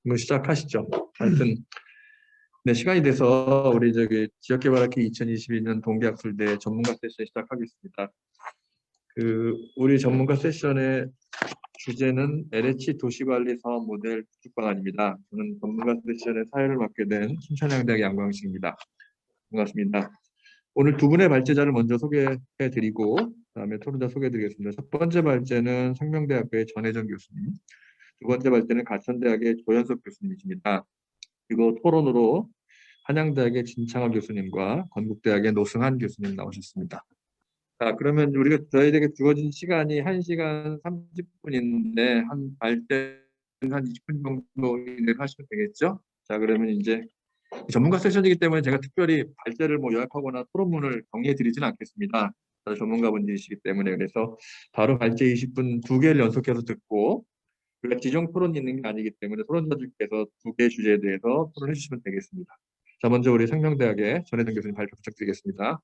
뭐 시작하시죠. 하여튼 네, 시간이 돼서 우리 지역개발학회 2022년 동계학술대 전문가 세션 시작하겠습니다. 우리 전문가 세션의 주제는 LH 도시관리 사업 모델 구축 방안입니다. 저는 전문가 세션의 사회를 맡게 된 순천향대학 양광식입니다. 반갑습니다. 오늘 두 분의 발제자를 먼저 소개해드리고 그다음에 토론자 소개해드리겠습니다. 첫 번째 발제는 생명대학교의 전혜정 교수님, 두 번째 발제는 가천대학의 조현석 교수님이십니다. 그리고 토론으로 한양대학의 진창원 교수님과 건국대학의 노승한 교수님 나오셨습니다. 자, 그러면 저희에게 주어진 시간이 1시간 30분인데 한 발제는 한 20분 정도 이내로 하시면 되겠죠? 자, 그러면 이제 전문가 세션이기 때문에 제가 특별히 발제를 요약하거나 토론문을 정리해 드리지는 않겠습니다. 전문가분들이시기 때문에. 그래서 바로 발제 20분 두 개를 연속해서 듣고 우리가 지정 토론이 있는 게 아니기 때문에 토론자들께서 두 개의 주제에 대해서 토론해 주시면 되겠습니다. 자, 먼저 우리 생명대학의 전혜정 교수님 발표 부탁드리겠습니다.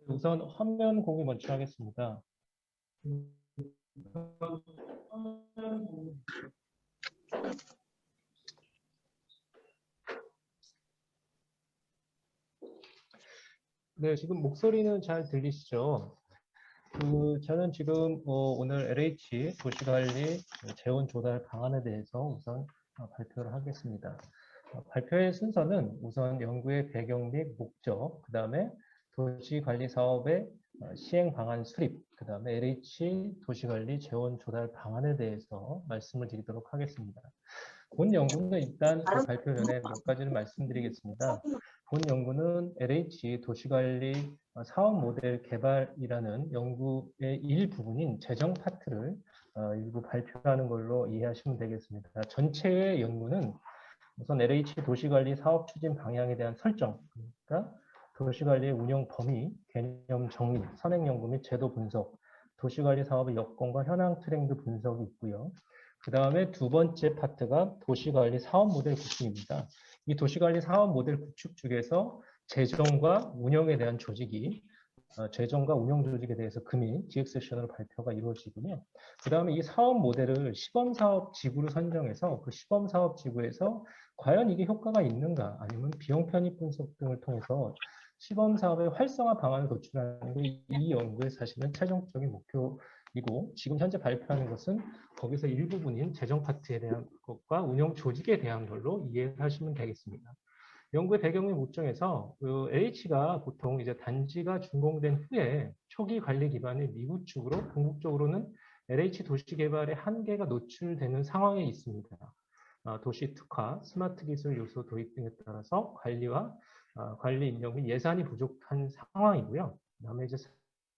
우선 화면 공유 먼저 하겠습니다. 네, 지금 목소리는 잘 들리시죠? 저는 지금 오늘 LH 도시관리 재원 조달 방안에 대해서 우선 발표를 하겠습니다. 발표의 순서는 우선 연구의 배경 및 목적, 그 다음에 도시관리 사업의 시행 방안 수립, 그 다음에 LH 도시관리 재원 조달 방안에 대해서 말씀을 드리도록 하겠습니다. 본 연구는 일단 발표 전에 몇 가지를 말씀드리겠습니다. 본 연구는 LH 도시관리 사업 모델 개발이라는 연구의 일부분인 재정 파트를 일부 발표하는 걸로 이해하시면 되겠습니다. 전체의 연구는 우선 LH 도시관리 사업 추진 방향에 대한 설정, 그러니까 도시관리의 운영 범위, 개념 정리, 선행연구 및 제도 분석, 도시관리 사업의 여건과 현황 트렌드 분석이 있고요. 그 다음에 두 번째 파트가 도시관리 사업 모델 구축입니다. 이 도시관리 사업 모델 구축 중에서 재정과 운영에 대한 조직이 재정과 운영 조직에 대해서 금일 기획 세션으로 발표가 이루어지고요. 그 다음에 이 사업 모델을 시범사업 지구로 선정해서 그 시범사업 지구에서 과연 이게 효과가 있는가 아니면 비용 편입 분석 등을 통해서 시범사업의 활성화 방안을 도출하는 게 이 연구의 사실은 최종적인 목표이고 지금 현재 발표하는 것은 거기서 일부분인 재정 파트에 대한 것과 운영 조직에 대한 걸로 이해하시면 되겠습니다. 연구의 배경 및 목적에서 LH가 보통 이제 단지가 준공된 후에 초기 관리 기반의 미구축으로 궁극적으로는 LH 도시 개발의 한계가 노출되는 상황에 있습니다. 도시 특화, 스마트 기술 요소 도입 등에 따라서 관리 인력 및 예산이 부족한 상황이고요. 그다음에 이제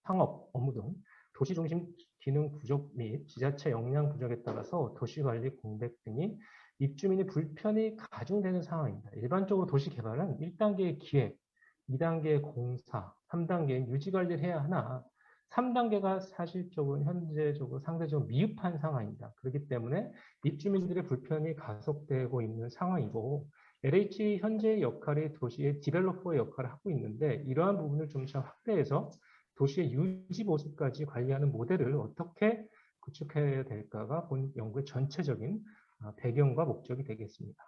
상업, 업무 등 도시 중심 기능 부족 및 지자체 역량 부족에 따라서 도시 관리 공백 등이 입주민의 불편이 가중되는 상황입니다. 일반적으로 도시 개발은 1단계의 기획, 2단계의 공사, 3단계의 유지 관리를 해야 하나 3단계가 사실적으로 현재적으로 상대적으로 미흡한 상황입니다. 그렇기 때문에 입주민들의 불편이 가속되고 있는 상황이고 LH 현재의 역할이 도시의 디벨로퍼의 역할을 하고 있는데 이러한 부분을 좀 더 확대해서 도시의 유지 보수까지 관리하는 모델을 어떻게 구축해야 될까가 본 연구의 전체적인 배경과 목적이 되겠습니다.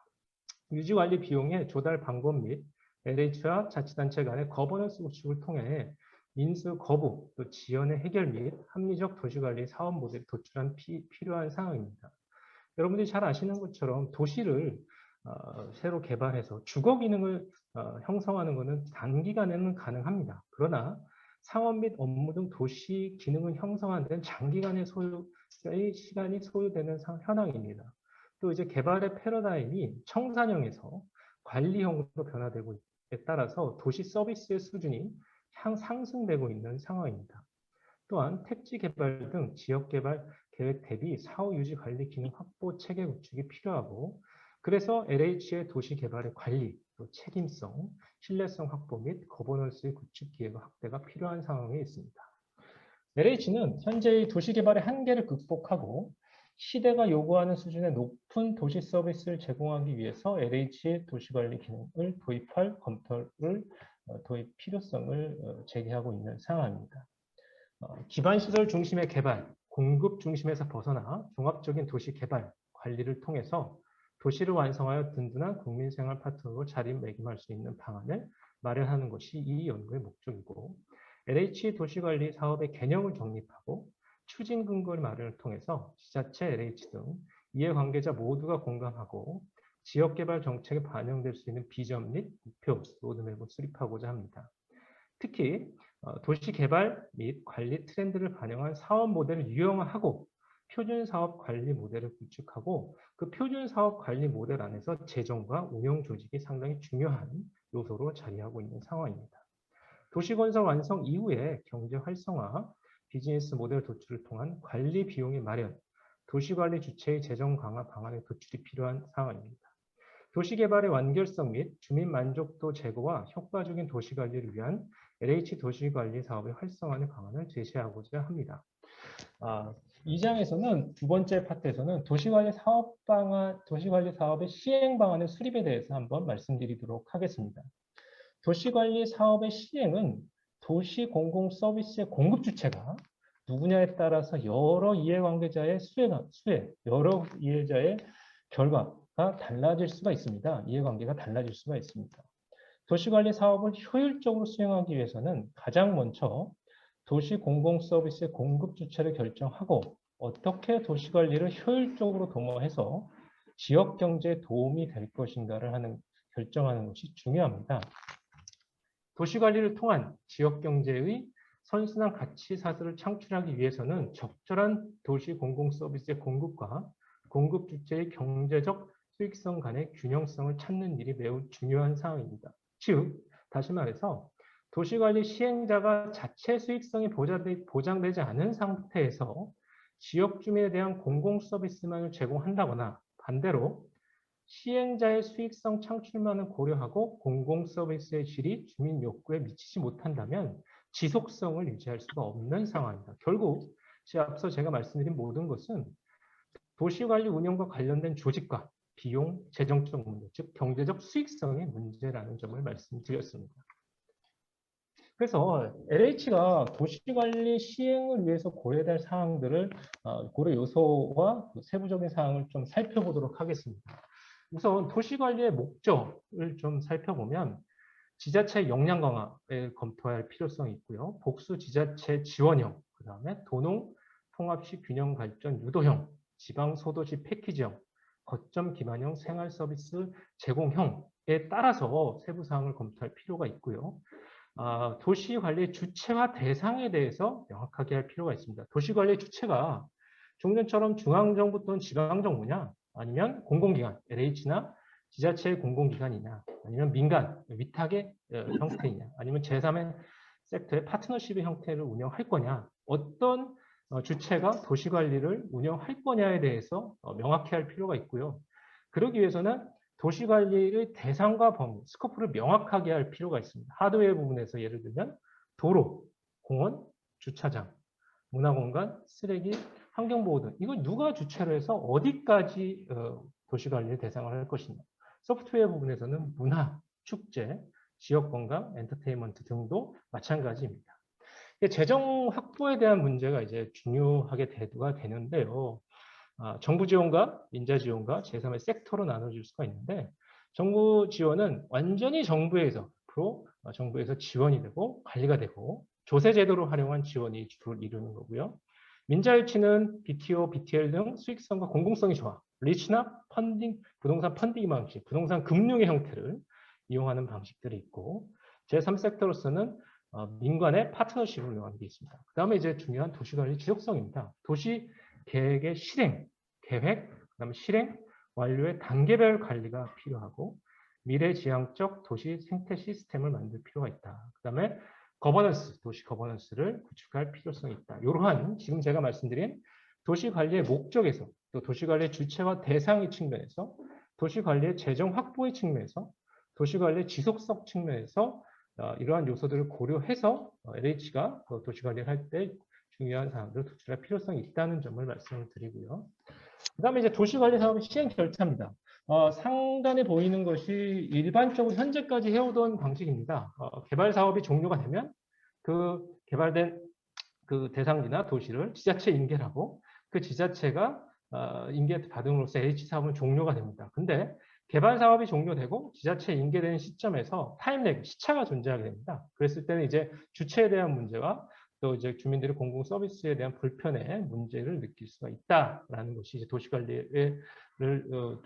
유지관리 비용의 조달 방법 및 LH와 자치단체 간의 거버넌스 구축을 통해 인수 거부, 또 지연의 해결 및 합리적 도시관리 사업 모델을 도출한 필요한 상황입니다. 여러분들이 잘 아시는 것처럼 도시를 새로 개발해서 주거 기능을 형성하는 것은 단기간에는 가능합니다. 그러나 상업 및 업무 등 도시 기능을 형성하는 데는 장기간의 시간이 소요되는 현황입니다. 또 이제 개발의 패러다임이 청산형에서 관리형으로 변화되고 있에 따라서 도시 서비스의 수준이 상승되고 있는 상황입니다. 또한 택지 개발 등 지역 개발 계획 대비 사후 유지 관리 기능 확보 체계 구축이 필요하고 그래서 LH의 도시 개발의 관리, 또 책임성, 신뢰성 확보 및 거버넌스의 구축 기획 확대가 필요한 상황에 있습니다. LH는 현재의 도시 개발의 한계를 극복하고 시대가 요구하는 수준의 높은 도시 서비스를 제공하기 위해서 LH의 도시관리 기능을 도입할 검토를 도입 필요성을 제기하고 있는 상황입니다. 기반시설 중심의 개발, 공급 중심에서 벗어나 종합적인 도시 개발, 관리를 통해서 도시를 완성하여 든든한 국민생활 파트너로 자리매김할 수 있는 방안을 마련하는 것이 이 연구의 목적이고, LH 도시관리 사업의 개념을 정립하고 추진 근거의 마련을 통해서 지자체, LH 등 이해관계자 모두가 공감하고 지역개발 정책에 반영될 수 있는 비전 및 목표, 로드맵을 수립하고자 합니다. 특히 도시개발 및 관리 트렌드를 반영한 사업 모델을 유형화하고 표준 사업 관리 모델을 구축하고 그 표준 사업 관리 모델 안에서 재정과 운영 조직이 상당히 중요한 요소로 자리하고 있는 상황입니다. 도시건설 완성 이후에 경제 활성화, 비즈니스 모델 도출을 통한 관리 비용의 마련, 도시관리 주체의 재정 강화 방안의 도출이 필요한 상황입니다. 도시개발의 완결성 및 주민 만족도 제고와 효과적인 도시관리를 위한 LH 도시관리 사업의 활성화의 방안을 제시하고자 합니다. 이 장에서는 두 번째 파트에서는 도시관리 사업 방안, 도시관리 사업의 시행 방안의 수립에 대해서 한번 말씀드리도록 하겠습니다. 도시관리 사업의 시행은 도시 공공 서비스의 공급 주체가 누구냐에 따라서 여러 이해관계자의 여러 이해자의 결과가 달라질 수가 있습니다. 이해관계가 달라질 수가 있습니다. 도시관리 사업을 효율적으로 수행하기 위해서는 가장 먼저 도시 공공 서비스의 공급 주체를 결정하고 어떻게 도시관리를 효율적으로 도모해서 지역 경제에 도움이 될 것인가를 결정하는 것이 중요합니다. 도시관리를 통한 지역 경제의 선순환 가치 사슬을 창출하기 위해서는 적절한 도시 공공 서비스의 공급과 공급 주체의 경제적 수익성 간의 균형성을 찾는 일이 매우 중요한 사항입니다. 즉, 다시 말해서 도시관리 시행자가 자체 수익성이 보장되지 않은 상태에서 지역 주민에 대한 공공 서비스만을 제공한다거나 반대로 시행자의 수익성 창출만을 고려하고 공공 서비스의 질이 주민 욕구에 미치지 못한다면 지속성을 유지할 수가 없는 상황입니다. 결국 앞서 제가 말씀드린 모든 것은 도시관리 운영과 관련된 조직과 비용, 재정적 문제, 즉 경제적 수익성의 문제라는 점을 말씀드렸습니다. 그래서 LH가 도시관리 시행을 위해서 고려될 사항들을 고려 요소와 세부적인 사항을 좀 살펴보도록 하겠습니다. 우선 도시관리의 목적을 좀 살펴보면 지자체 역량 강화를 검토할 필요성이 있고요. 복수 지자체 지원형, 그 다음에 도농 통합식 균형 발전 유도형, 지방 소도시 패키지형, 거점 기반형 생활 서비스 제공형에 따라서 세부 사항을 검토할 필요가 있고요. 도시관리 주체와 대상에 대해서 명확하게 할 필요가 있습니다. 도시관리 주체가 종전처럼 중앙정부 또는 지방정부냐, 아니면 공공기관, LH나 지자체의 공공기관이냐, 아니면 민간, 위탁의 형태이냐, 아니면 제3의 섹터의 파트너십의 형태를 운영할 거냐, 어떤 주체가 도시관리를 운영할 거냐에 대해서 명확히 할 필요가 있고요. 그러기 위해서는 도시관리의 대상과 범위, 스코프를 명확하게 할 필요가 있습니다. 하드웨어 부분에서 예를 들면 도로, 공원, 주차장, 문화공간, 쓰레기, 환경보호 등 이걸 누가 주체로 해서 어디까지 도시관리의 대상을 할 것이냐. 소프트웨어 부분에서는 문화, 축제, 지역관광, 엔터테인먼트 등도 마찬가지입니다. 재정 확보에 대한 문제가 이제 중요하게 대두가 되는데요. 정부 지원과 민자 지원과 제3의 섹터로 나눠질 수가 있는데 정부 지원은 완전히 정부에서 지원이 되고 관리가 되고 조세 제도로 활용한 지원이 주를 이루는 거고요. 민자 유치는 BTO, BTL 등 수익성과 공공성이 좋아 리츠나 펀딩, 부동산 펀딩 방식, 부동산 금융의 형태를 이용하는 방식들이 있고 제3섹터로서는 민간의 파트너십을 이용하는 게 있습니다. 그 다음에 이제 중요한 도시관리 지속성입니다. 도시 계획의 실행, 계획, 그다음에 실행, 완료의 단계별 관리가 필요하고 미래지향적 도시 생태 시스템을 만들 필요가 있다. 그 다음에 거버넌스, 도시 거버넌스를 구축할 필요성이 있다. 이러한 지금 제가 말씀드린 도시관리의 목적에서 또 도시관리의 주체와 대상의 측면에서 도시관리의 재정 확보의 측면에서 도시관리의 지속성 측면에서 이러한 요소들을 고려해서 LH가 도시관리를 할 때 중요한 사항들을 도출할 필요성이 있다는 점을 말씀을 드리고요. 그 다음에 이제 도시관리 사업의 시행 절차입니다. 상단에 보이는 것이 일반적으로 현재까지 해오던 방식입니다. 개발 사업이 종료가 되면 그 개발된 그 대상지나 도시를 지자체에 인계하고 그 지자체가 인계 받음으로써 LH 사업은 종료가 됩니다. 근데 개발 사업이 종료되고 지자체에 인계되는 시점에서 타임렉, 시차가 존재하게 됩니다. 그랬을 때는 이제 주체에 대한 문제와 또 이제 주민들의 공공 서비스에 대한 불편의 문제를 느낄 수가 있다라는 것이 이제 도시관리를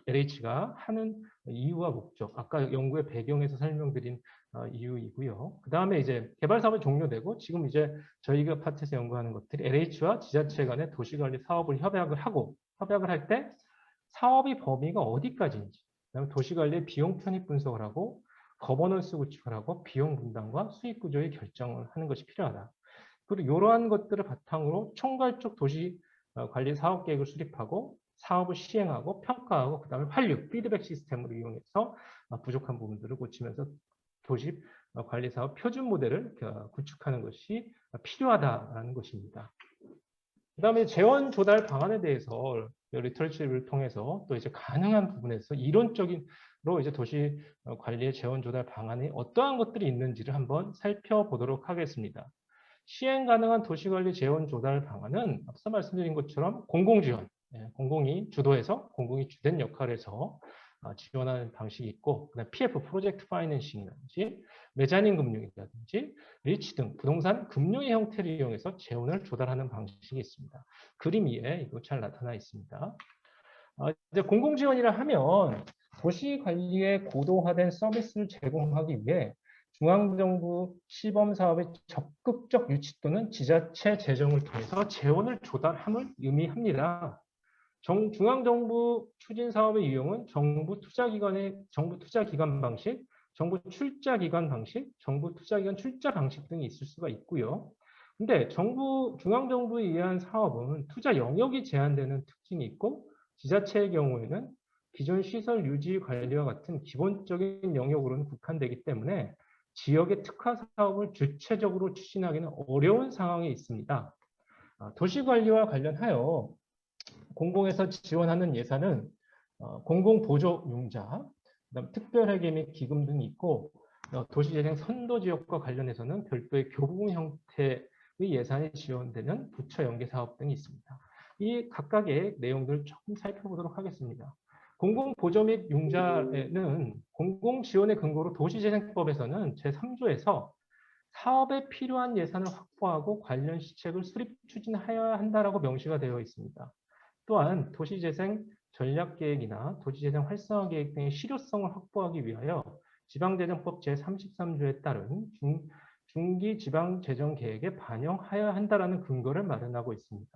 LH가 하는 이유와 목적, 아까 연구의 배경에서 설명드린 이유이고요. 그 다음에 이제 개발 사업이 종료되고 지금 이제 저희가 파트에서 연구하는 것들이 LH와 지자체 간의 도시관리 사업을 협약을 할 때 사업의 범위가 어디까지인지, 그다음에 도시관리의 비용 편입 분석을 하고 거버넌스 구축을 하고 비용 분담과 수익 구조의 결정을 하는 것이 필요하다. 그리고 이러한 것들을 바탕으로 총괄적 도시 관리 사업 계획을 수립하고 사업을 시행하고 평가하고 그다음에 활류, 피드백 시스템을 이용해서 부족한 부분들을 고치면서 도시 관리 사업 표준 모델을 구축하는 것이 필요하다라는 것입니다. 그다음에 재원 조달 방안에 대해서 리터처를 통해서 또 이제 가능한 부분에서 이론적인로 이제 도시 관리의 재원 조달 방안에 어떠한 것들이 있는지를 한번 살펴보도록 하겠습니다. 시행 가능한 도시관리 재원 조달 방안은 앞서 말씀드린 것처럼 공공지원, 공공이 주도해서 공공이 주된 역할에서 지원하는 방식이 있고, 그다음 PF 프로젝트 파이낸싱이라든지 메자닌 금융이라든지 리치 등 부동산 금융의 형태를 이용해서 재원을 조달하는 방식이 있습니다. 그림 위에 이거 잘 나타나 있습니다. 이제 공공지원이라 하면 도시관리에 고도화된 서비스를 제공하기 위해 중앙정부 시범사업의 적극적 유치 또는 지자체 재정을 통해서 재원을 조달함을 의미합니다. 중앙정부 추진사업의 유형은 정부 투자기관 방식, 정부 출자기관 방식, 정부 투자기관 출자 방식 등이 있을 수가 있고요. 근데 중앙정부에 의한 사업은 투자 영역이 제한되는 특징이 있고, 지자체의 경우에는 기존 시설 유지 관리와 같은 기본적인 영역으로는 국한되기 때문에 지역의 특화 사업을 주체적으로 추진하기는 어려운 상황에 있습니다. 도시관리와 관련하여 공공에서 지원하는 예산은 공공보조융자, 그다음 특별회계 및 기금 등이 있고, 도시재생 선도지역과 관련해서는 별도의 교부금 형태의 예산이 지원되는 부처 연계 사업 등이 있습니다. 이 각각의 내용들을 조금 살펴보도록 하겠습니다. 공공보조 및 융자에는 공공지원의 근거로 도시재생법에서는 제3조에서 사업에 필요한 예산을 확보하고 관련 시책을 수립 추진하여야 한다라고 명시가 되어 있습니다. 또한 도시재생 전략계획이나 도시재생 활성화계획 등의 실효성을 확보하기 위하여 지방재정법 제33조에 따른 중기지방재정계획에 반영하여야 한다는 근거를 마련하고 있습니다.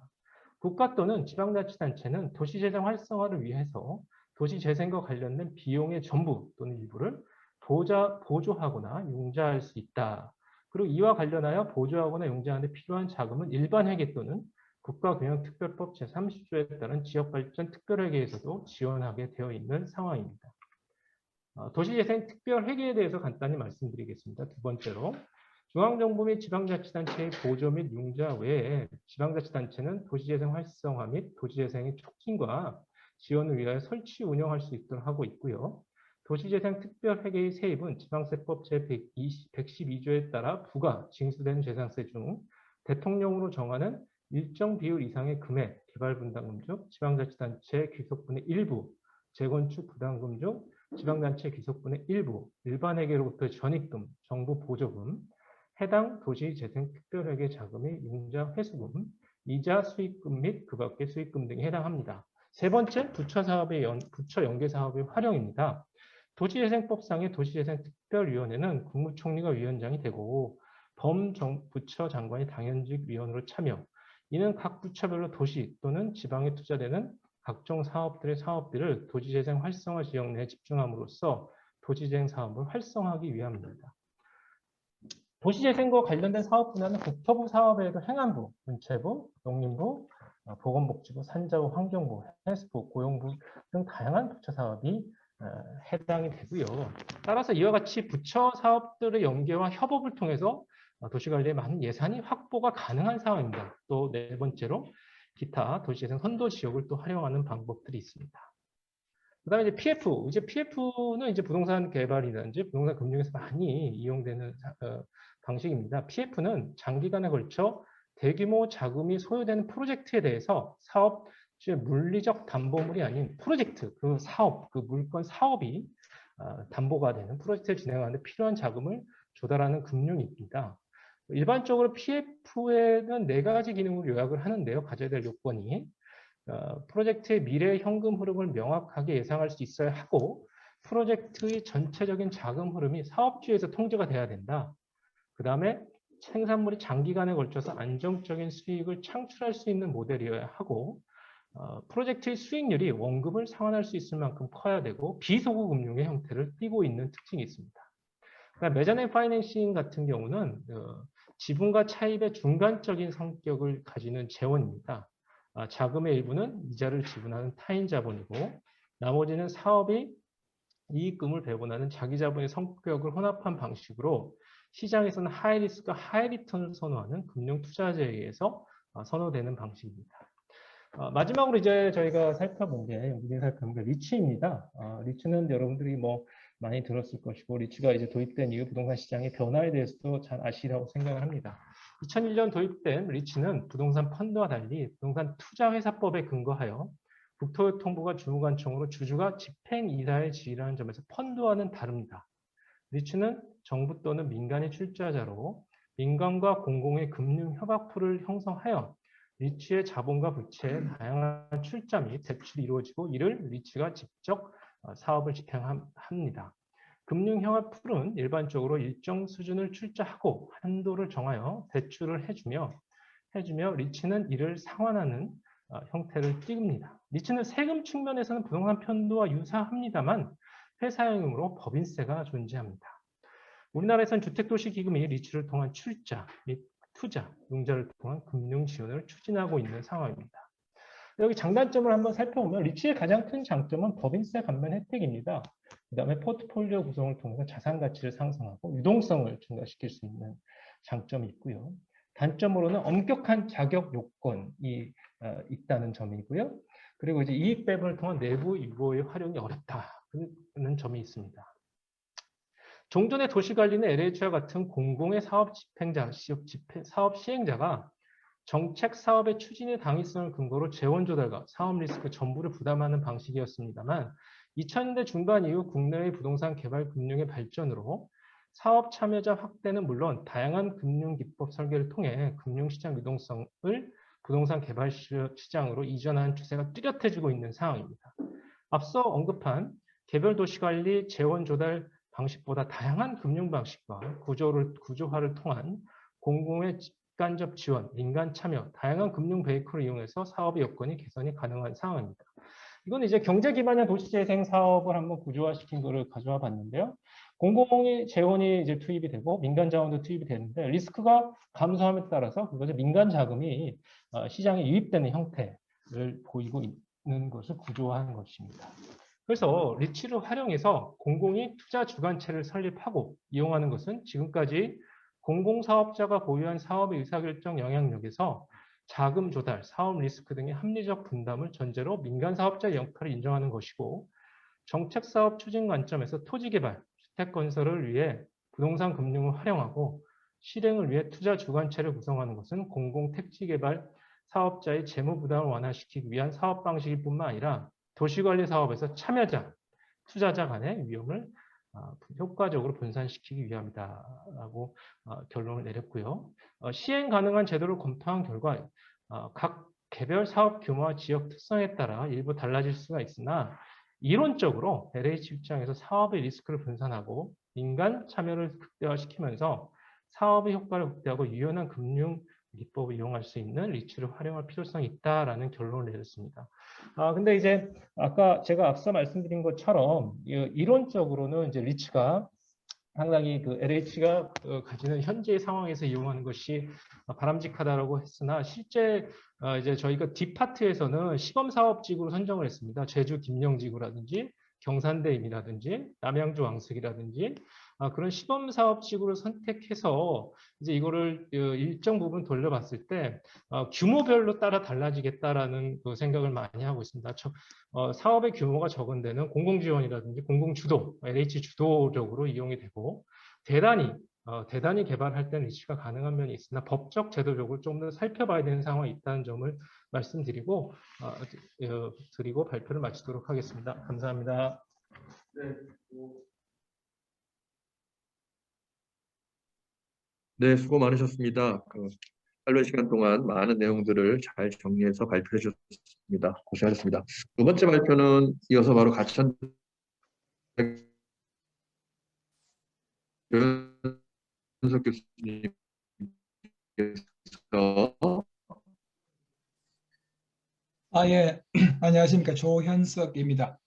국가 또는 지방자치단체는 도시재생 활성화를 위해서 도시재생과 관련된 비용의 전부 또는 일부를 보조하거나 융자할 수 있다. 그리고 이와 관련하여 보조하거나 융자하는 데 필요한 자금은 일반회계 또는 국가균형특별법 제30조에 따른 지역발전 특별회계에서도 지원하게 되어 있는 상황입니다. 도시재생 특별회계에 대해서 간단히 말씀드리겠습니다. 두 번째로, 중앙정부 및 지방자치단체의 보조 및 융자 외에 지방자치단체는 도시재생 활성화 및 도시재생의 촉진과 지원을 위하여 설치 운영할 수 있도록 하고 있고요. 도시재생 특별회계의 세입은 지방세법 제112조에 따라 부과, 징수되는 재산세 중 대통령으로 정하는 일정 비율 이상의 금액, 개발분담금 중 지방자치단체 귀속분의 일부, 재건축 부담금 중 지방단체 귀속분의 일부, 일반회계로부터 전입금, 정부 보조금, 해당 도시재생특별회계 자금의 융자 회수금, 이자 수익금 및 그 밖의 수익금 등에 해당합니다. 세 번째, 부처 연계 사업의 활용입니다. 도시재생법상의 도시재생특별위원회는 국무총리가 위원장이 되고 범부처 장관이 당연직 위원으로 참여. 이는 각 부처별로 도시 또는 지방에 투자되는 각종 사업들의 사업비를 도시재생 활성화 지역 내에 집중함으로써 도시재생 사업을 활성화하기 위함입니다. 도시재생과 관련된 사업 분야는 국토부 사업에도 행안부, 문체부, 농림부, 보건복지부, 산자부, 환경부, 헬스부, 고용부 등 다양한 부처 사업이 해당이 되고요. 따라서 이와 같이 부처 사업들의 연계와 협업을 통해서 도시관리에 많은 예산이 확보가 가능한 상황입니다. 또 네 번째로 기타 도시재생 선도 지역을 또 활용하는 방법들이 있습니다. 그다음에 이제 PF, PF는 이제 부동산 개발이라든지 부동산 금융에서 많이 이용되는 방식입니다. PF는 장기간에 걸쳐 대규모 자금이 소요되는 프로젝트에 대해서 사업 물리적 담보물이 아닌 프로젝트, 그 사업, 그 물건 사업이 담보가 되는 프로젝트를 진행하는데 필요한 자금을 조달하는 금융입니다. 일반적으로 PF에는 4가지 기능을 요약을 하는데요. 가져야 될 요건이 프로젝트의 미래 현금 흐름을 명확하게 예상할 수 있어야 하고 프로젝트의 전체적인 자금 흐름이 사업주에서 통제가 돼야 된다. 그 다음에 생산물이 장기간에 걸쳐서 안정적인 수익을 창출할 수 있는 모델이어야 하고 프로젝트의 수익률이 원금을 상환할 수 있을 만큼 커야 되고 비소구 금융의 형태를 띠고 있는 특징이 있습니다. 그러니까 매저네이트 파이낸싱 같은 경우는 지분과 차입의 중간적인 성격을 가지는 재원입니다. 자금의 일부는 이자를 지분하는 타인 자본이고 나머지는 사업이 이익금을 배분하는 자기 자본의 성격을 혼합한 방식으로 시장에서는 하이 리스크, 하이 리턴을 선호하는 금융 투자자에 의해서 선호되는 방식입니다. 마지막으로 이제 저희가 살펴본 게 리츠입니다. 리츠는 여러분들이 뭐 많이 들었을 것이고 리츠가 이제 도입된 이후 부동산 시장의 변화에 대해서도 잘 아시라고 생각을 합니다. 2001년 도입된 리츠는 부동산 펀드와 달리 부동산 투자회사법에 근거하여 국토교통부가 주무관청으로 주주가 집행이사의 지위라는 점에서 펀드와는 다릅니다. 리츠는 정부 또는 민간의 출자자로 민간과 공공의 금융 협약풀을 형성하여 리츠의 자본과 부채의 다양한 출자 및 대출이 이루어지고 이를 리츠가 직접 사업을 집행합니다. 금융협약풀은 일반적으로 일정 수준을 출자하고 한도를 정하여 대출을 해주며 리츠는 이를 상환하는 형태를 띠입니다. 리츠는 세금 측면에서는 부동산 편도와 유사합니다만 회사형으로 법인세가 존재합니다. 우리나라에서는 주택도시기금이 리츠를 통한 출자 및 투자, 융자를 통한 금융 지원을 추진하고 있는 상황입니다. 여기 장단점을 한번 살펴보면 리츠의 가장 큰 장점은 법인세 감면 혜택입니다. 그 다음에 포트폴리오 구성을 통해서 자산 가치를 상승하고 유동성을 증가시킬 수 있는 장점이 있고요. 단점으로는 엄격한 자격 요건이 있다는 점이고요. 그리고 이제 이익 배분을 통한 내부 유보의 활용이 어렵다는 점이 있습니다. 종전의 도시관리는 LH와 같은 공공의 사업 집행자, 사업 시행자가 정책 사업의 추진의 당위성을 근거로 재원 조달과 사업 리스크 전부를 부담하는 방식이었습니다만 2000년대 중반 이후 국내의 부동산 개발 금융의 발전으로 사업 참여자 확대는 물론 다양한 금융 기법 설계를 통해 금융시장 유동성을 부동산 개발 시장으로 이전하는 추세가 뚜렷해지고 있는 상황입니다. 앞서 언급한 개별 도시관리 재원 조달 방식보다 다양한 금융 방식과 구조화를 통한 공공의 직간접 지원, 민간 참여, 다양한 금융 베이커를 이용해서 사업의 여건이 개선이 가능한 상황입니다. 이건 이제 경제 기반의 도시재생 사업을 한번 구조화시킨 거를 가져와 봤는데요. 공공의 재원이 이제 투입이 되고 민간 자원도 투입이 되는데 리스크가 감소함에 따라서 그것이 민간 자금이 시장에 유입되는 형태를 보이고 있는 것을 구조화한 것입니다. 그래서 리츠를 활용해서 공공이 투자 주관체를 설립하고 이용하는 것은 지금까지 공공사업자가 보유한 사업의 의사결정 영향력에서 자금 조달, 사업 리스크 등의 합리적 분담을 전제로 민간 사업자의 역할을 인정하는 것이고 정책사업 추진 관점에서 토지개발, 주택건설을 위해 부동산 금융을 활용하고 실행을 위해 투자 주관체를 구성하는 것은 공공택지개발 사업자의 재무부담을 완화시키기 위한 사업 방식일 뿐만 아니라 도시관리 사업에서 참여자, 투자자 간의 위험을 효과적으로 분산시키기 위함이다라고 결론을 내렸고요. 시행 가능한 제도를 검토한 결과 각 개별 사업 규모와 지역 특성에 따라 일부 달라질 수가 있으나 이론적으로 LH 입장에서 사업의 리스크를 분산하고 민간 참여를 극대화시키면서 사업의 효과를 극대화하고 유연한 금융 기법을 이용할 수 있는 리츠를 활용할 필요성이 있다라는 결론을 내렸습니다. 근데 이제 아까 제가 앞서 말씀드린 것처럼 이론적으로는 이제 리츠가 상당히 그 LH가 가지는 현재의 상황에서 이용하는 것이 바람직하다라고 했으나 실제 이제 저희가 뒷파트에서는 시범사업지구로 선정을 했습니다. 제주 김영지구라든지 경산대임이라든지 남양주 왕석이라든지 그런 시범사업지구를 선택해서 이제 이거를 일정 부분 돌려봤을 때 규모별로 따라 달라지겠다라는 그 생각을 많이 하고 있습니다. 사업의 규모가 적은 데는 공공지원이라든지 공공주도, LH 주도적으로 이용이 되고 대단히 대단히 개발할 때는 리치가 가능한 면이 있으나 법적 제도적으로 좀 더 살펴봐야 되는 상황이 있다는 점을 말씀드리고 드리고 발표를 마치도록 하겠습니다. 감사합니다. 네, 수고 많으셨습니다. 짧은 시간 동안 많은 내용들을 잘 정리해서 발표해 주셨습니다. 고생하셨습니다. 두 번째 발표는 이어서 바로 가천 윤석 교수님께서 예. 안녕하십니까. 조현석입니다.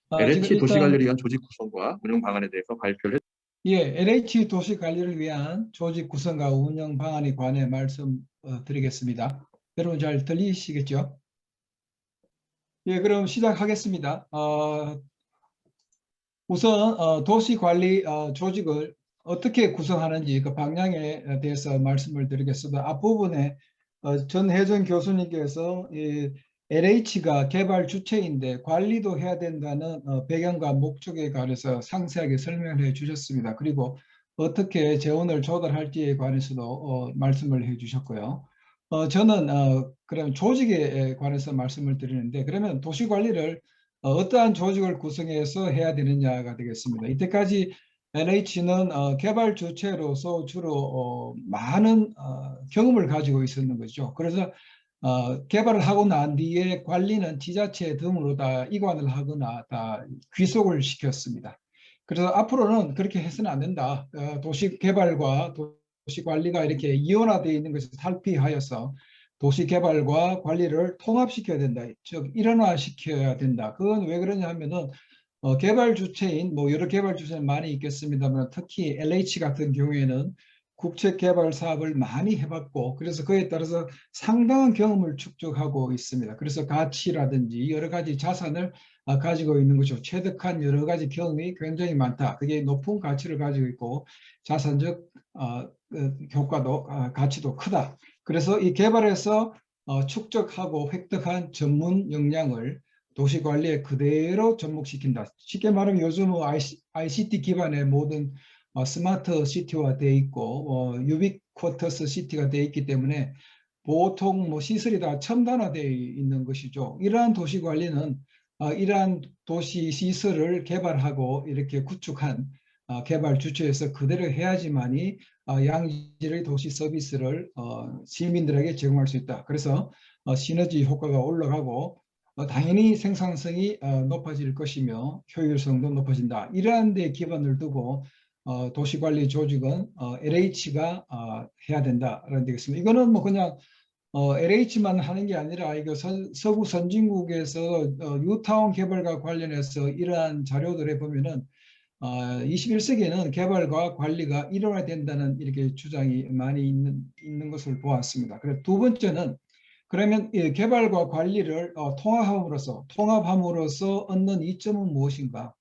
지금 LH 일단, 도시관리를 위한 조직 구성과 운영 방안에 대해서 발표를 LH 도시 관리를 위한 조직 구성과 운영 방안에 관해 말씀 드리겠습니다. 여러분 잘 들리시겠죠? 예, 그럼 시작하겠습니다. 우선 도시 관리 조직을 어떻게 구성하는지 그 방향에 대해서 말씀을 드리겠습니다. 앞부분에 전혜정 교수님께서 LH가 개발 주체인데 관리도 해야 된다는 배경과 목적에 관해서 상세하게 설명을 해 주셨습니다. 그리고 어떻게 재원을 조달할지에 관해서도 말씀을 해 주셨고요. 저는 그럼 조직에 관해서 말씀을 드리는데, 그러면 도시 관리를 어떠한 조직을 구성해서 해야 되느냐가 되겠습니다. 이때까지 LH는 개발 주체로서 주로 많은 경험을 가지고 있었는 거죠. 그래서 개발을 하고 난 뒤에 관리는 지자체 등으로 다 이관을 하거나 다 귀속을 시켰습니다. 그래서 앞으로는 그렇게 해서는 안 된다. 도시 개발과 도시 관리가 이렇게 이원화되어 있는 것을 탈피하여서 도시 개발과 관리를 통합시켜야 된다. 즉 일원화시켜야 된다. 그건 왜 그러냐 하면은 개발 주체인 뭐 여러 개발 주체는 많이 있겠습니다만 특히 LH 같은 경우에는 국책 개발 사업을 많이 해봤고, 그래서 그에 따라서 상당한 경험을 축적하고 있습니다. 그래서 가치라든지 여러 가지 자산을 가지고 있는 것이죠. 체득한 여러 가지 경험이 굉장히 많다. 그게 높은 가치를 가지고 있고 자산적 효과도 가치도 크다. 그래서 이 개발에서 축적하고 획득한 전문 역량을 도시관리에 그대로 접목시킨다. 쉽게 말하면 요즘 ICT 기반의 모든 스마트 시티화 되어 있고 유비쿼터스 시티가 되어 있기 때문에 보통 뭐 시설이 다 첨단화되어 있는 것이죠. 이러한 도시관리는 이러한 도시 시설을 개발하고 이렇게 구축한 개발 주체에서 그대로 해야지만이 양질의 도시 서비스를 시민들에게 제공할 수 있다. 그래서 시너지 효과가 올라가고 당연히 생산성이 높아질 것이며 효율성도 높아진다. 이러한 데 기반을 두고 도시관리 조직은 LH가 해야 된다라는 되겠습니다. 이거는 뭐 그냥 LH만 하는 게 아니라 이거 서구 선진국에서 뉴타운 개발과 관련해서 이러한 자료들에 보면은 21세기에는 개발과 관리가 일원화된다는 이렇게 주장이 많이 있는 것을 보았습니다. 그리고 두 번째는 그러면 이 개발과 관리를 통합함으로써 얻는 이점은 무엇인가?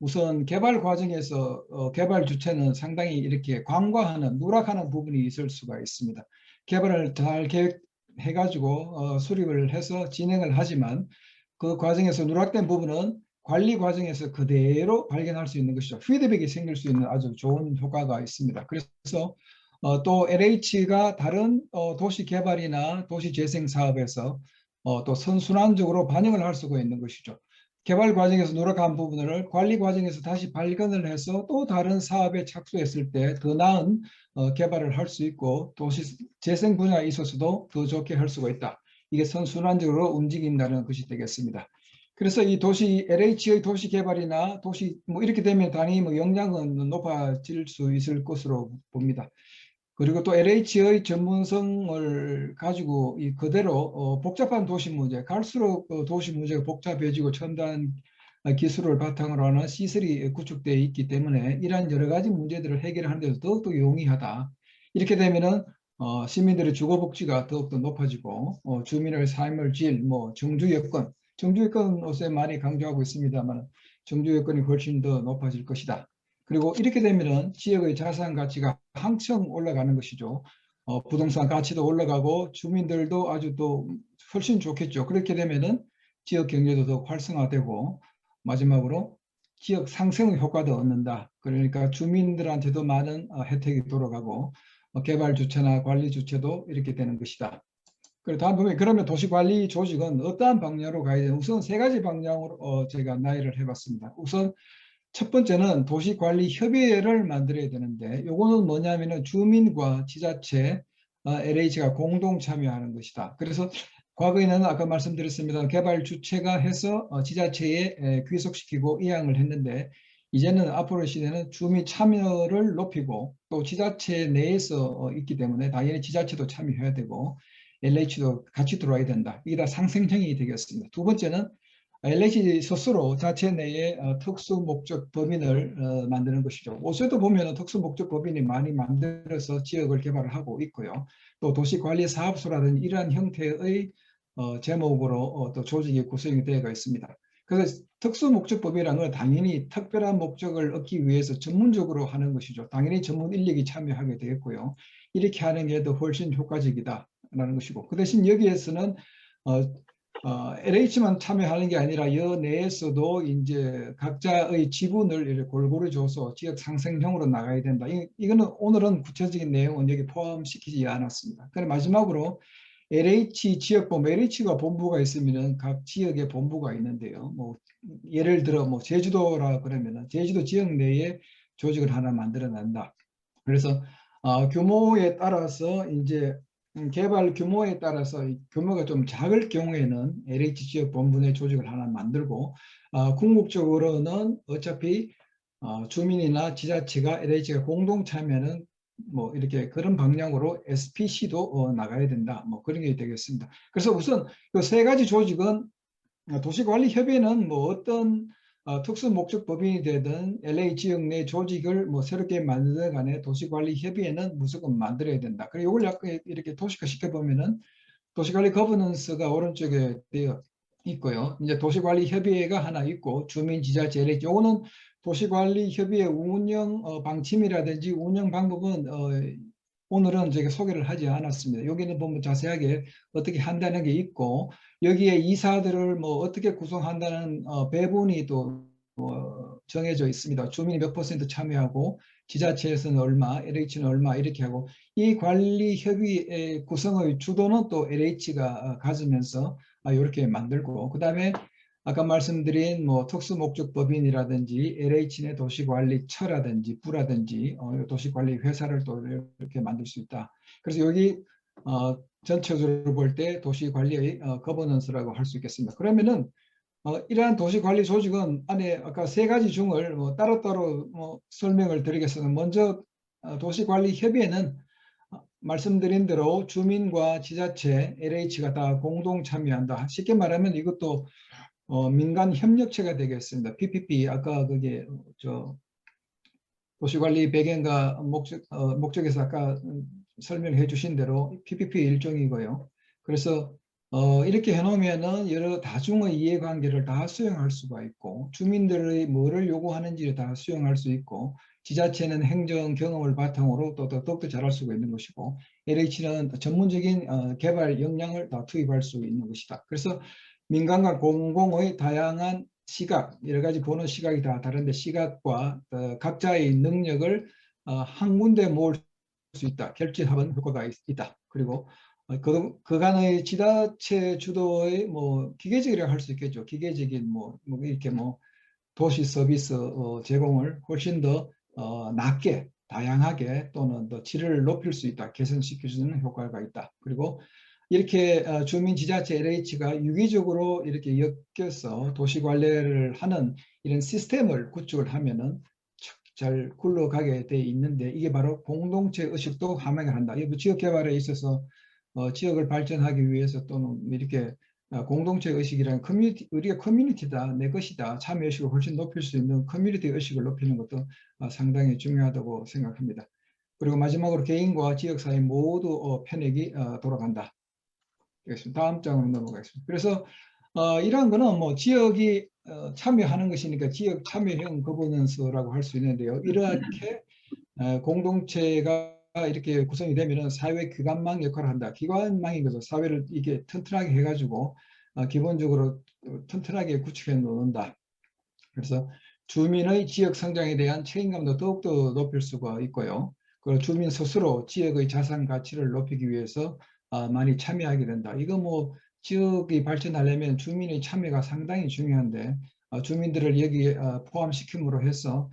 우선 개발 과정에서 개발 주체는 상당히 이렇게 관과하는 누락하는 부분이 있을 수가 있습니다. 개발을 잘 계획해가지고 수립을 해서 진행을 하지만 그 과정에서 누락된 부분은 관리 과정에서 그대로 발견할 수 있는 것이죠. 피드백이 생길 수 있는 아주 좋은 효과가 있습니다. 그래서 또 LH가 다른 도시 개발이나 도시 재생 사업에서 또 선순환적으로 반영을 할 수가 있는 것이죠. 개발 과정에서 누락한 부분을 관리 과정에서 다시 발견을 해서 또 다른 사업에 착수했을 때 더 나은 개발을 할 수 있고 도시 재생 분야에 있어서도 더 좋게 할 수가 있다. 이게 선순환적으로 움직인다는 것이 되겠습니다. 그래서 이 도시 LH의 도시 개발이나 도시 뭐 이렇게 되면 당연히 뭐 역량은 높아질 수 있을 것으로 봅니다. 그리고 또 LH의 전문성을 가지고 이 그대로 복잡한 도시 문제, 갈수록 도시 문제가 복잡해지고 첨단 기술을 바탕으로 하는 시설이 구축되어 있기 때문에 이러한 여러 가지 문제들을 해결하는 데도 더욱더 용이하다. 이렇게 되면은 시민들의 주거 복지가 더욱더 높아지고 주민의 삶의 질, 뭐 정주 여건, 정주 여건 요새 많이 강조하고 있습니다만 정주 여건이 훨씬 더 높아질 것이다. 그리고 이렇게 되면은 지역의 자산 가치가 한층 올라가는 것이죠. 부동산 가치도 올라가고 주민들도 아주 또 훨씬 좋겠죠. 그렇게 되면은 지역 경제도 더 활성화되고 마지막으로 지역 상승 효과도 얻는다. 그러니까 주민들한테도 많은 혜택이 돌아가고 개발 주체나 관리 주체도 이렇게 되는 것이다. 그리고 다음 보면 그러면 도시관리 조직은 어떠한 방향으로 가야 되나? 우선 세 가지 방향으로 제가 나열을 해봤습니다. 우선 첫 번째는 도시관리협의회를 만들어야 되는데 요거는 뭐냐면은 주민과 지자체, LH가 공동 참여하는 것이다. 그래서 과거에는 아까 말씀드렸습니다. 개발 주체가 해서 지자체에 귀속시키고 이양을 했는데 이제는 앞으로 시대는 주민 참여를 높이고 또 지자체 내에서 있기 때문에 당연히 지자체도 참여해야 되고 LH도 같이 들어와야 된다. 이게 다 상생형이 되겠습니다. 두 번째는 LH 스스로 자체 내에 특수 목적 법인을 만드는 것이죠. 요새도 보면 특수 목적 법인이 많이 만들어서 지역을 개발을 하고 있고요. 또 도시관리사업소라는 이러한 형태의 제목으로 또 조직이 구성이 되어 있습니다. 그래서 특수 목적 법이라는 건 당연히 특별한 목적을 얻기 위해서 전문적으로 하는 것이죠. 당연히 전문 인력이 참여하게 되겠고요. 이렇게 하는 게 더 훨씬 효과적이다라는 것이고, 그 대신 여기에서는 LH만 참여하는 게 아니라 여 내에서도 이제 각자의 지분을 이렇게 골고루 줘서 지역 상생형으로 나가야 된다. 이거는 오늘은 구체적인 내용은 여기 포함시키지 않았습니다. 그럼 마지막으로 LH 지역본부, LH가 본부가 있으면은 각 지역의 본부가 있는데요. 뭐 예를 들어 뭐 제주도라 그러면은 제주도 지역 내에 조직을 하나 만들어낸다. 그래서 규모에 따라서 이제 개발 규모에 따라서 규모가 좀 작을 경우에는 LH 지역 본부 내 조직을 하나 만들고 궁극적으로는 어차피 주민이나 지자체가 LH가 공동 참여하는 뭐 이렇게 그런 방향으로 SPC도 나가야 된다. 뭐 그런 게 되겠습니다. 그래서 우선 그 세 가지 조직은 도시관리협의회는 뭐 어떤 특수 목적 법인이 되든 LA 지역 내 조직을 뭐 새롭게 만들든 간에 도시관리협의회는 무조건 만들어야 된다. 그리고 이걸 약간 이렇게 도시화 시켜보면은 도시관리 거버넌스가 오른쪽에 되어 있고요. 이제 도시관리협의회가 하나 있고 주민, 지자체, LA 요거는 도시관리협의회 운영 방침이라든지 운영 방법은 오늘은 제가 소개를 하지 않았습니다. 여기는 보면 자세하게 어떻게 한다는 게 있고 여기에 이사들을 뭐 어떻게 구성한다는 배분이 또 정해져 있습니다. 주민이 몇 % 참여하고 지자체에서는 얼마, LH는 얼마 이렇게 하고 이 관리협의회 구성의 주도는 또 LH가 가지면서 이렇게 만들고 그 다음에 아까 말씀드린 뭐 특수목적법인이라든지 LH 내 도시관리처라든지 부라든지 도시관리회사를 또 이렇게 만들 수 있다. 그래서 여기 전체적으로 볼 때 도시관리의 거버넌스라고 할 수 있겠습니다. 그러면은 이러한 도시관리 조직은 안에 아까 세 가지 중을 뭐 따로따로 뭐 설명을 드리겠습니다. 먼저 도시관리협의회는 말씀드린 대로 주민과 지자체, LH가 다 공동 참여한다. 쉽게 말하면 이것도 민간 협력체가 되겠습니다. PPP 아까 그게 도시관리 배경과 목적에서 아까 설명해 주신 대로 PPP 일종이고요. 그래서 이렇게 해놓으면은 여러 다중의 이해관계를 다 수용할 수가 있고 주민들의 뭐를 요구하는지를 다 수용할 수 있고 지자체는 행정 경험을 바탕으로 또 더욱더 잘할 수가 있는 것이고 LH는 전문적인 개발 역량을 다 투입할 수 있는 것이다. 그래서 민간과 공공의 다양한 시각, 여러 가지 보는 시각이 다 다른데 시각과 각자의 능력을 한 군데 모을 수 있다. 결집하는 효과가 있다. 그리고 그간의 지자체 주도의 뭐 기계적이라고 할 수 있겠죠. 기계적인 뭐 이렇게 뭐 도시 서비스 제공을 훨씬 더 낮게 다양하게 또는 더 질을 높일 수 있다. 개선시킬 수 있는 효과가 있다. 그리고 이렇게 주민 지자체 LH가 유기적으로 이렇게 엮여서 도시 관리를 하는 이런 시스템을 구축을 하면은 잘 굴러가게 돼 있는데 이게 바로 공동체 의식도 함양을 한다. 이 지역 개발에 있어서 지역을 발전하기 위해서 또는 이렇게 공동체 의식이라는 커뮤니티, 우리가 커뮤니티다, 내 것이다, 참여 의식을 훨씬 높일 수 있는 커뮤니티 의식을 높이는 것도 상당히 중요하다고 생각합니다. 그리고 마지막으로 개인과 지역사회 모두 편익이 돌아간다. 되겠습니다. 다음 장으로 넘어가겠습니다. 그래서 이러한 거는 뭐 지역이 참여하는 것이니까 지역 참여형 거버넌스라고 할 수 있는데요. 이렇게 공동체가 이렇게 구성이 되면은 사회 기관망 역할을 한다. 기관망인 거죠. 사회를 이게 튼튼하게 해가지고 기본적으로 튼튼하게 구축해 놓는다. 그래서 주민의 지역 성장에 대한 책임감도 더욱더 높일 수가 있고요. 그리고 주민 스스로 지역의 자산 가치를 높이기 위해서 많이 참여하게 된다. 이거 뭐 지역이 발전하려면 주민의 참여가 상당히 중요한데 주민들을 여기에 포함시킴으로 해서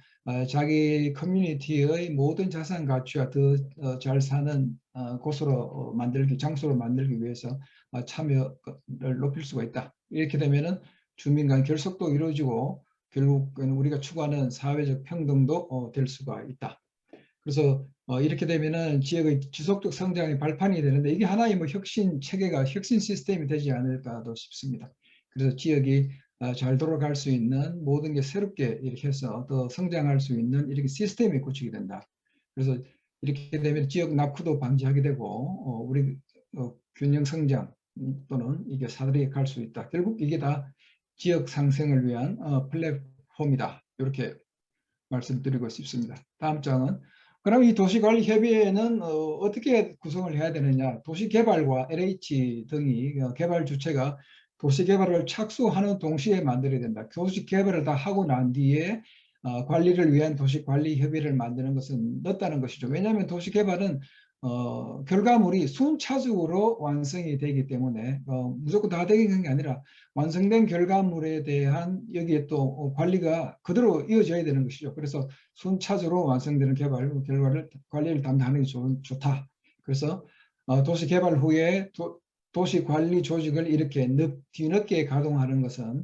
자기 커뮤니티의 모든 자산 가치와 더 잘 사는 곳으로 만들기, 장소로 만들기 위해서 참여를 높일 수가 있다. 이렇게 되면은 주민 간 결속도 이루어지고 결국은 우리가 추구하는 사회적 평등도 될 수가 있다. 그래서 이렇게 되면은 지역의 지속적 성장의 발판이 되는데 이게 하나의 뭐 혁신 체계가 혁신 시스템이 되지 않을까도 싶습니다. 그래서 지역이 잘 돌아갈 수 있는 모든 게 새롭게 이렇게 해서 더 성장할 수 있는 이렇게 시스템이 구축이 된다. 그래서 이렇게 되면 지역 낙후도 방지하게 되고 우리 균형 성장 또는 이게 사다리에 갈 수 있다. 결국 이게 다 지역 상생을 위한 플랫폼이다. 이렇게 말씀드리고 싶습니다. 다음 장은 그럼 이 도시관리협의회는 어떻게 구성을 해야 되느냐. 도시개발과 LH 등이 개발 주체가 도시개발을 착수하는 동시에 만들어야 된다. 도시개발을 다 하고 난 뒤에 관리를 위한 도시관리협의회를 만드는 것은 늦다는 것이죠. 왜냐하면 도시개발은 결과물이 순차적으로 완성이 되기 때문에 무조건 다 되는 게 아니라 완성된 결과물에 대한 여기에 또 관리가 그대로 이어져야 되는 것이죠. 그래서 순차적으로 완성되는 결과를 관리를 담당하는 게 좋다. 그래서 도시 개발 후에 도시 관리 조직을 이렇게 뒤늦게 가동하는 것은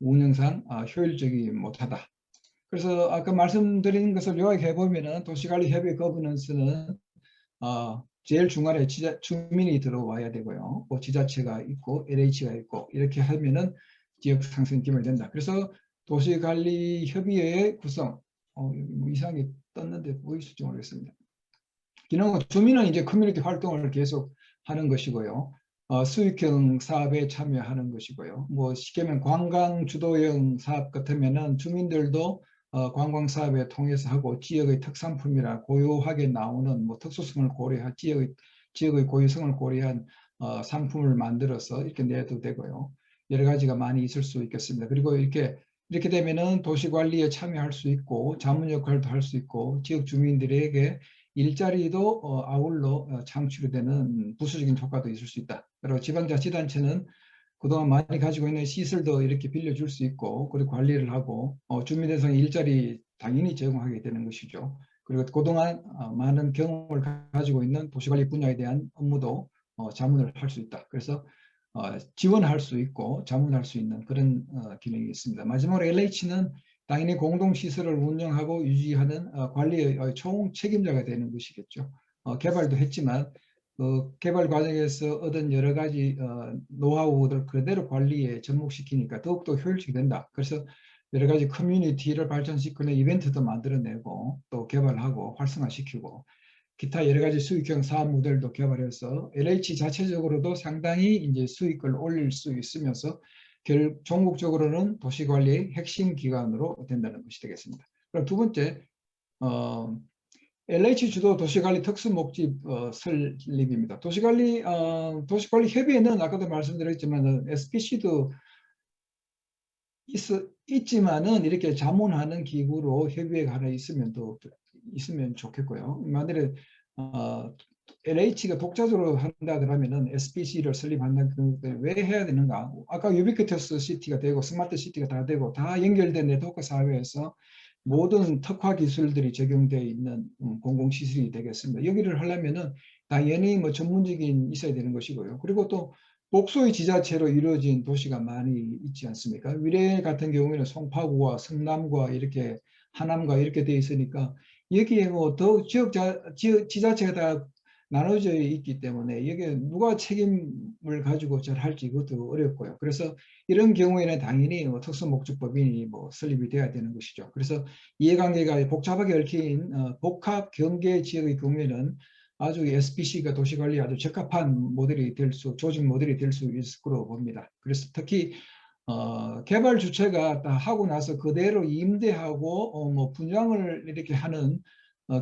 운영상 효율적이 못하다. 그래서 아까 말씀드린 것을 요약해 보면은 도시관리협의 거버넌스는 제일 중간에 주민이 들어와야 되고요. 뭐 지자체가 있고 LH가 있고 이렇게 하면은 지역 상승 기능이 된다. 그래서 도시관리협의회의 구성 뭐 이상하게 떴는데 보이실지 모르겠습니다. 기능은 주민은 이제 커뮤니티 활동을 계속 하는 것이고요. 수익형 사업에 참여하는 것이고요. 뭐 쉽게 말하면 관광 주도형 사업 같으면은 주민들도 관광 사업에 통해서 하고 지역의 특산품이나 고유하게 나오는 뭐 특수성을 고려한 지역의 고유성을 고려한 상품을 만들어서 이렇게 내도 되고요. 여러 가지가 많이 있을 수 있겠습니다. 그리고 이렇게 되면은 도시 관리에 참여할 수 있고 자문 역할도 할 수 있고 지역 주민들에게 일자리도 아울러 창출이 되는 부수적인 효과도 있을 수 있다. 그리고 지방자치단체는 그동안 많이 가지고 있는 시설도 이렇게 빌려줄 수 있고 그리고 관리를 하고 주민대상 일자리 당연히 제공하게 되는 것이죠. 그리고 그동안 많은 경험을 가지고 있는 도시관리 분야에 대한 업무도 자문을 할 수 있다. 그래서 지원할 수 있고 자문할 수 있는 그런 기능이 있습니다. 마지막으로 LH는 당연히 공동시설을 운영하고 유지하는 관리의 총 책임자가 되는 것이겠죠. 개발도 했지만 개발 과정에서 얻은 여러 가지 노하우들 그대로 관리에 접목시키니까 더욱더 효율적이 된다. 그래서 여러 가지 커뮤니티를 발전시키는 이벤트도 만들어내고 또 개발하고 활성화시키고 기타 여러 가지 수익형 사업 모델도 개발해서 LH 자체적으로도 상당히 이제 수익을 올릴 수 있으면서 전국적으로는 도시관리의 핵심 기관으로 된다는 것이 되겠습니다. 그럼 두 번째, LH 주도 도시관리 특수목적 설립입니다. 도시관리 협의회는 아까도 말씀드렸지만 SPC도 있지만은 이렇게 자문하는 기구로 협의회가 하나 있으면 좋겠고요. 만약에 LH가 독자적으로 한다 그러면은 SPC를 설립한다 그러는데 왜 해야 되는가? 아까 유비퀴터스 시티가 되고 스마트 시티가 다 되고 다 연결된 네트워크 사회에서 모든 특화 기술들이 적용되어 있는 공공시설이 되겠습니다. 여기를 하려면은 당연히 뭐 전문적인 있어야 되는 것이고요. 그리고 또 복소의 지자체로 이루어진 도시가 많이 있지 않습니까? 위례 같은 경우에는 송파구와 성남과 이렇게 하남과 이렇게 되어 있으니까 여기에 뭐 더 지자체가 다 나눠져 있기 때문에 여기에 누가 책임을 가지고 잘 할지 그것도 어렵고요. 그래서 이런 경우에는 당연히 뭐 특수목적법인이 뭐 설립이 돼야 되는 것이죠. 그래서 이해관계가 복잡하게 얽힌 복합 경계 지역의 경우에는 아주 SPC가 도시관리에 아주 적합한 모델이 조직 모델이 될 수 있을 거로 봅니다. 그래서 특히 개발 주체가 다 하고 나서 그대로 임대하고 뭐 분양을 이렇게 하는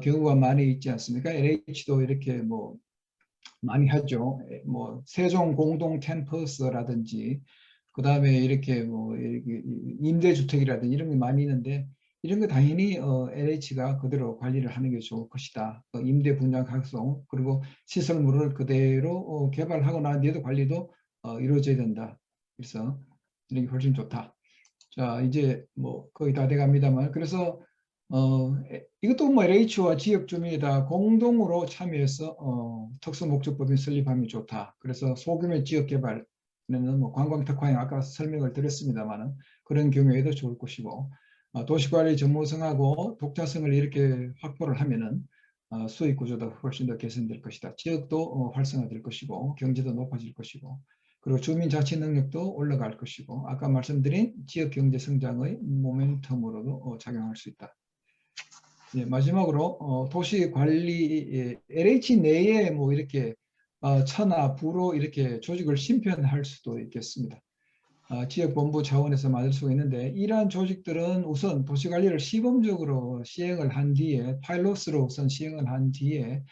경우가 많이 있지 않습니까? LH도 이렇게 뭐 많이 하죠. 뭐 세종 공동 캠퍼스라든지 그 다음에 이렇게 뭐 임대주택이라든지 이런 게 많이 있는데 이런 거 당연히 LH가 그대로 관리를 하는 게 좋을 것이다. 임대 분양 가격성 그리고 시설물을 그대로 개발하고 난 뒤에도 관리도 이루어져야 된다. 그래서 이런 게 훨씬 좋다. 자, 이제 뭐 거의 다 돼갑니다만 그래서 이것도 뭐 LH와 지역 주민이 다 공동으로 참여해서 특수 목적법인 설립하면 좋다. 그래서 소규모 지역 개발에는 뭐 관광 특화형 아까 설명을 드렸습니다만은 그런 경우에도 좋을 것이고 도시관리 전문성하고 독자성을 이렇게 확보를 하면은 수익 구조도 훨씬 더 개선될 것이다. 지역도 활성화될 것이고 경제도 높아질 것이고 그리고 주민 자치 능력도 올라갈 것이고 아까 말씀드린 지역 경제 성장의 모멘텀으로도 작용할 수 있다. 예, 마지막으로 도시 관리 LH 내에 뭐 이렇게 처나 부로 이렇게 조직을 심편할 수도 있겠습니다. 지역 본부 차원에서 만들 수가 있는데 이러한 조직들은 우선 도시 관리를 시범적으로 시행을 한 뒤에 파일럿으로 우선 시행을 한 뒤에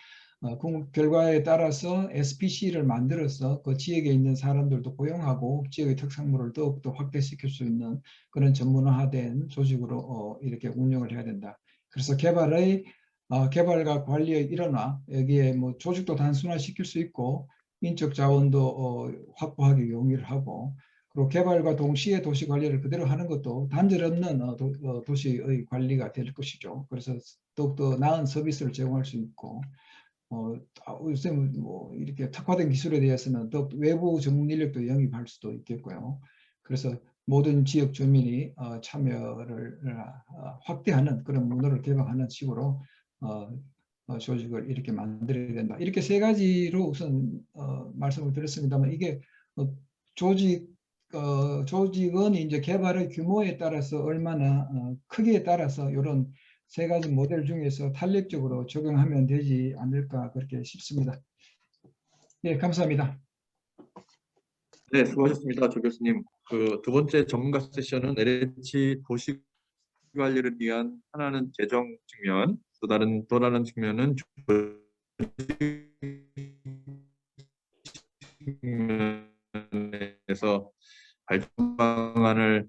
결과에 따라서 SPC를 만들어서 그 지역에 있는 사람들도 고용하고 지역의 특산물을 더욱더 확대시킬 수 있는 그런 전문화된 조직으로 이렇게 운영을 해야 된다. 그래서 개발과 관리의 일원화 여기에 뭐 조직도 단순화시킬 수 있고 인적 자원도 확보하기 용이를 하고 그리고 개발과 동시에 도시 관리를 그대로 하는 것도 단절 없는 도시의 관리가 될 것이죠. 그래서 더욱더 나은 서비스를 제공할 수 있고 요새 뭐 이렇게 특화된 기술에 대해서는 또 외부 전문 인력도 영입할 수도 있겠고요. 그래서 모든 지역 주민이 참여를 확대하는 그런 문화를 개방하는 식으로 조직을 이렇게 만들어야 된다. 이렇게 세 가지로 우선 말씀을 드렸습니다만 이게 조직은 이제 개발의 규모에 따라서 얼마나 크기에 따라서 이런 세 가지 모델 중에서 탄력적으로 적용하면 되지 않을까 그렇게 싶습니다. 네, 감사합니다. 네, 수고하셨습니다, 조 교수님. 그 두 번째 전문가 세션은 LH 도시 관리를 위한 하나는 재정 측면, 또 다른 측면은 측면에서 발전 방안을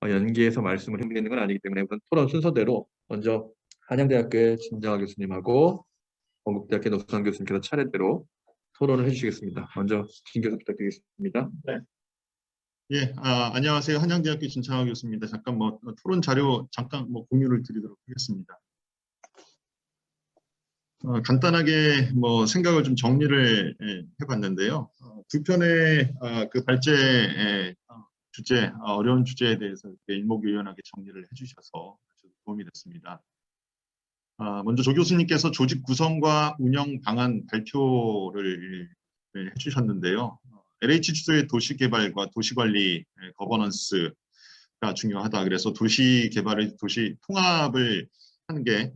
연계해서 말씀을 해드리는 건 아니기 때문에 우선 토론 순서대로 먼저 한양대학교의 진정하 교수님하고 건국대학교 노수환 교수님께서 차례대로 토론을 해주시겠습니다. 먼저 진 교수 부탁드리겠습니다. 네. 예, 안녕하세요. 한양대학교 진창하 교수입니다. 잠깐 토론 자료 잠깐 공유를 드리도록 하겠습니다. 간단하게 생각을 좀 정리를 해봤는데요. 두 편의 그 발제 주제, 어려운 주제에 대해서 일목요연하게 정리를 해주셔서 아주 도움이 됐습니다. 먼저 조 교수님께서 조직 구성과 운영 방안 발표를 해주셨는데요. LH 주도의 도시개발과 도시관리 거버넌스가 중요하다. 그래서 도시개발의 도시 통합을 하는 게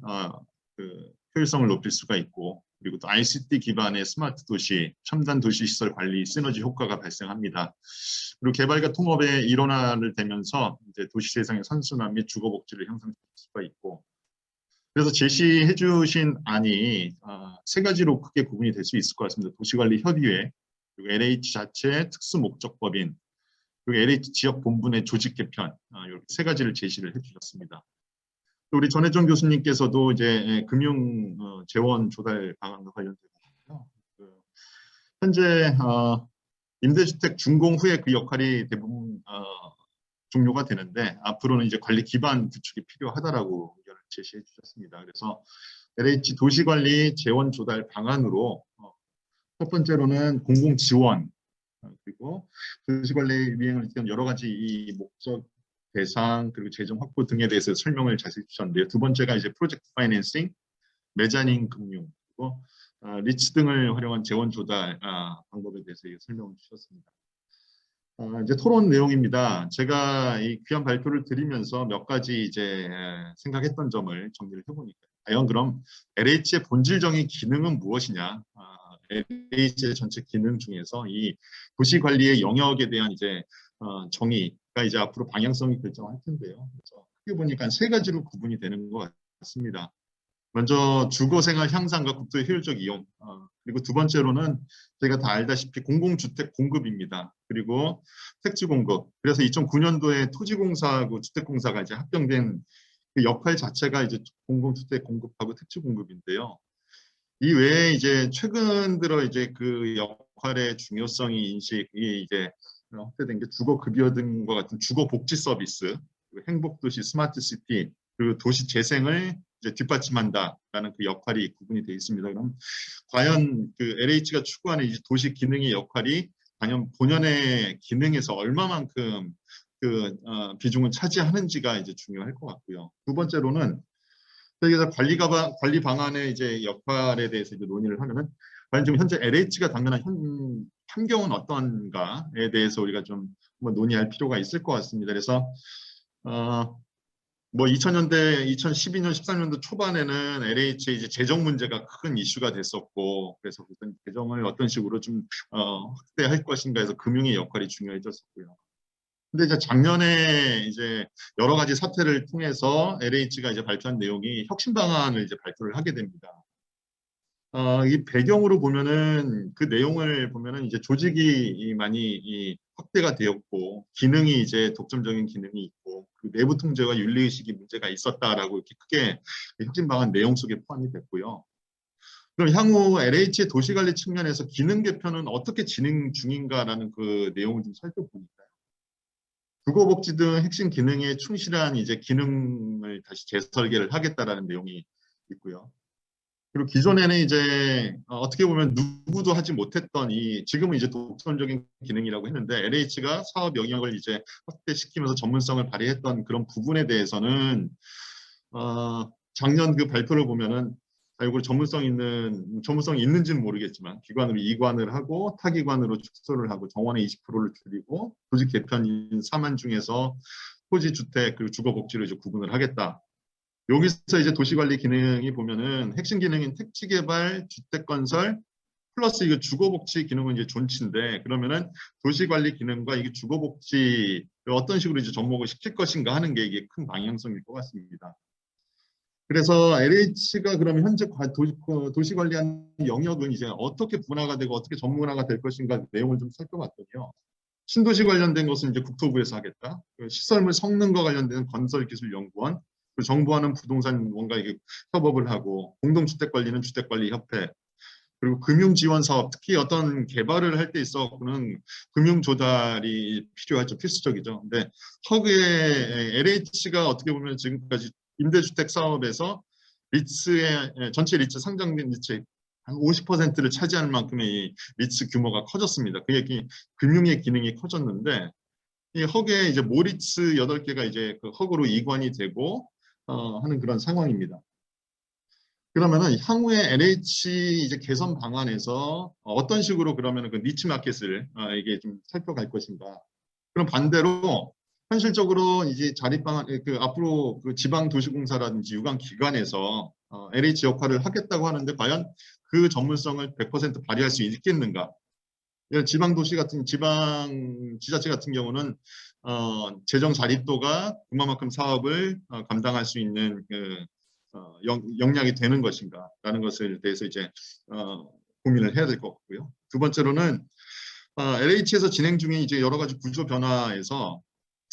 효율성을 높일 수가 있고 그리고 또 ICT 기반의 스마트 도시, 첨단 도시 시설 관리 시너지 효과가 발생합니다. 그리고 개발과 통합의 일원화를 되면서 이제 도시 세상의 선순환 및 주거 복지를 형성할 수가 있고 그래서 제시해 주신 안이 세 가지로 크게 구분이 될 수 있을 것 같습니다. 도시관리협의회, 그리고 LH 자체 특수목적법인, 그리고 LH 지역본부 내 조직 개편 이렇게 세 가지를 제시를 해주셨습니다. 또 우리 전혜정 교수님께서도 이제 금융 재원 조달 방안과 관련돼서 현재 임대주택 준공 후에 그 역할이 대부분 종료가 되는데 앞으로는 이제 관리 기반 구축이 필요하다라고 의견을 제시해 주셨습니다. 그래서 LH 도시관리 재원 조달 방안으로 첫 번째로는 공공 지원 그리고 도시관리 미행을 위한 여러 가지 이 목적 대상 그리고 재정 확보 등에 대해서 설명을 자세히 주셨는데요. 두 번째가 이제 프로젝트 파이낸싱, 메자닌 금융 그리고 리츠 등을 활용한 재원 조달 방법에 대해서 설명을 주셨습니다. 이제 토론 내용입니다. 제가 이 귀한 발표를 드리면서 몇 가지 이제 생각했던 점을 정리를 해보니까 과연 그럼 LH의 본질적인 기능은 무엇이냐? LH의 전체 기능 중에서 이 도시 관리의 영역에 대한 이제 정의가 이제 앞으로 방향성이 결정할 텐데요. 그래서 크게 보니까 세 가지로 구분이 되는 것 같습니다. 먼저 주거생활 향상과 국토 효율적 이용, 그리고 두 번째로는 저희가 다 알다시피 공공주택 공급입니다. 그리고 택지 공급. 그래서 2009년도에 토지공사하고 주택공사가 이제 합병된 그 역할 자체가 이제 공공주택 공급하고 택지 공급인데요. 이 외에 이제 최근 들어 이제 그 역할의 중요성이 인식이 이제 확대된 게 주거급여 등과 같은 주거복지 서비스, 그리고 행복도시 스마트시티, 그리고 도시 재생을 이제 뒷받침한다라는 그 역할이 구분이 되어 있습니다. 그럼 과연 그 LH가 추구하는 이 도시 기능의 역할이 과연 본연의 기능에서 얼마만큼 그 비중을 차지하는지가 이제 중요할 것 같고요. 두 번째로는 그래서 관리 방안의 이제 역할에 대해서 이제 논의를 하면은 과연 지금 현재 LH가 당면한 환경은 어떤가에 대해서 우리가 좀 한번 논의할 필요가 있을 것 같습니다. 그래서 뭐 2000년대, 2012년, 13년도 초반에는 LH의 이제 재정 문제가 큰 이슈가 됐었고, 그래서 어떤 재정을 어떤 식으로 좀 확대할 것인가 해서 금융의 역할이 중요해졌었고요. 근데 이제 작년에 이제 여러 가지 사태를 통해서 LH가 이제 발표한 내용이 혁신 방안을 이제 발표를 하게 됩니다. 이 배경으로 보면은 그 내용을 보면은 이제 조직이 많이 확대가 되었고 기능이 이제 독점적인 기능이 있고 그 내부 통제와 윤리 의식이 문제가 있었다라고 이렇게 크게 혁신 방안 내용 속에 포함이 됐고요. 그럼 향후 LH의 도시관리 측면에서 기능 개편은 어떻게 진행 중인가라는 그 내용을 좀 살펴보니까요. 주거복지 등 핵심 기능에 충실한 이제 기능을 다시 재설계를 하겠다라는 내용이 있고요. 그리고 기존에는 이제 어떻게 보면 누구도 하지 못했던 이 지금은 이제 독점적인 기능이라고 했는데 LH가 사업 영역을 이제 확대시키면서 전문성을 발휘했던 그런 부분에 대해서는 작년 그 발표를 보면은 이걸 전문성이 있는지는 모르겠지만 기관으로 이관을 하고 타기관으로 축소를 하고 정원의 20%를 줄이고 조직 개편인 4만 중에서 토지, 주택 그리고 주거복지로 이제 구분을 하겠다. 여기서 이제 도시관리 기능이 보면은 핵심 기능인 택지 개발, 주택 건설 플러스 이거 주거복지 기능은 이제 존치인데 그러면은 도시관리 기능과 이게 주거복지 어떤 식으로 이제 접목을 시킬 것인가 하는 게 이게 큰 방향성일 것 같습니다. 그래서 LH가 그러면 현재 도시관리하는 영역은 이제 어떻게 분화가 되고 어떻게 전문화가 될 것인가 내용을 좀 살펴봤더니요. 신도시 관련된 것은 이제 국토부에서 하겠다. 시설물 성능과 관련된 건설기술연구원, 정부와는 부동산 뭔가 이게 협업을 하고 공동주택 관리는 주택관리협회, 그리고 금융지원 사업, 특히 어떤 개발을 할 때 있어서는 금융 조달이 필요하죠. 필수적이죠. 근데 허그의 LH가 어떻게 보면 지금까지 임대주택 사업에서 리츠의 전체 리츠 상장된 리츠의 한 50%를 차지하는 만큼의 리츠 규모가 커졌습니다. 그 얘기 금융의 기능이 커졌는데 이 허그에 이제 모리츠 8개가 이제 그 허그로 이관이 되고 하는 그런 상황입니다. 그러면은 향후에 LH 이제 개선 방안에서 어떤 식으로 그러면은 그 니치 마켓을 이게 좀 살펴갈 것인가. 그럼 반대로 현실적으로 이제 자립 방안 그 앞으로 그 지방 도시공사라든지 유관 기관에서 LH 역할을 하겠다고 하는데 과연 그 전문성을 100% 발휘할 수 있겠는가? 지방 도시 같은 지방 지자체 같은 경우는 재정 자립도가 그만큼 사업을 감당할 수 있는 그 역량이 되는 것인가라는 것을 대해서 이제 고민을 해야 될 것 같고요. 두 번째로는 LH에서 진행 중인 이제 여러 가지 구조 변화에서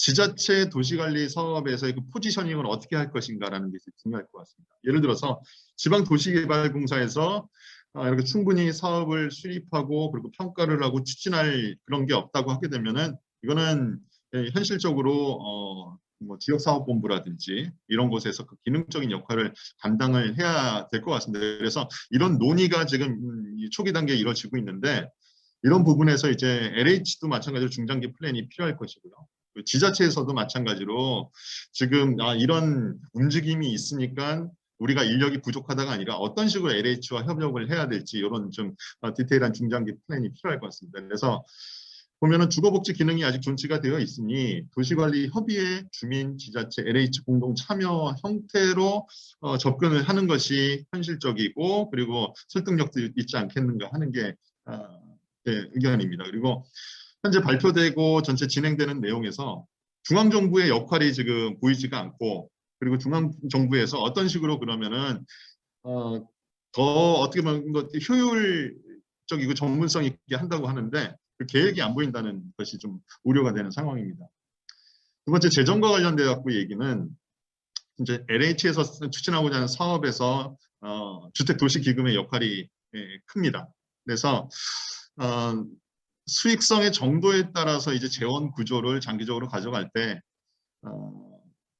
지자체 도시관리 사업에서의 그 포지셔닝을 어떻게 할 것인가라는 게 중요할 것 같습니다. 예를 들어서 지방도시개발공사에서 이렇게 충분히 사업을 수립하고 그리고 평가를 하고 추진할 그런 게 없다고 하게 되면은 이거는 현실적으로 뭐 지역사업본부라든지 이런 곳에서 그 기능적인 역할을 감당을 해야 될 것 같습니다. 그래서 이런 논의가 지금 초기 단계에 이루어지고 있는데 이런 부분에서 이제 LH도 마찬가지로 중장기 플랜이 필요할 것이고요. 지자체에서도 마찬가지로 지금 이런 움직임이 있으니까 우리가 인력이 부족하다가 아니라 어떤 식으로 LH와 협력을 해야 될지 이런 좀 디테일한 중장기 플랜이 필요할 것 같습니다. 그래서 보면은 주거복지 기능이 아직 존치가 되어 있으니 도시관리 협의회, 주민, 지자체, LH 공동 참여 형태로 접근을 하는 것이 현실적이고 그리고 설득력도 있지 않겠는가 하는 게 제 의견입니다. 그리고 현재 발표되고 전체 진행되는 내용에서 중앙정부의 역할이 지금 보이지가 않고 그리고 중앙정부에서 어떤 식으로 그러면은 더 어떻게 보면 효율적이고 전문성 있게 한다고 하는데 그 계획이 안 보인다는 것이 좀 우려가 되는 상황입니다. 두 번째 재정과 관련돼 갖고 얘기는 이제 LH에서 추진하고자 하는 사업에서 주택도시기금의 역할이 큽니다. 그래서 수익성의 정도에 따라서 이제 재원 구조를 장기적으로 가져갈 때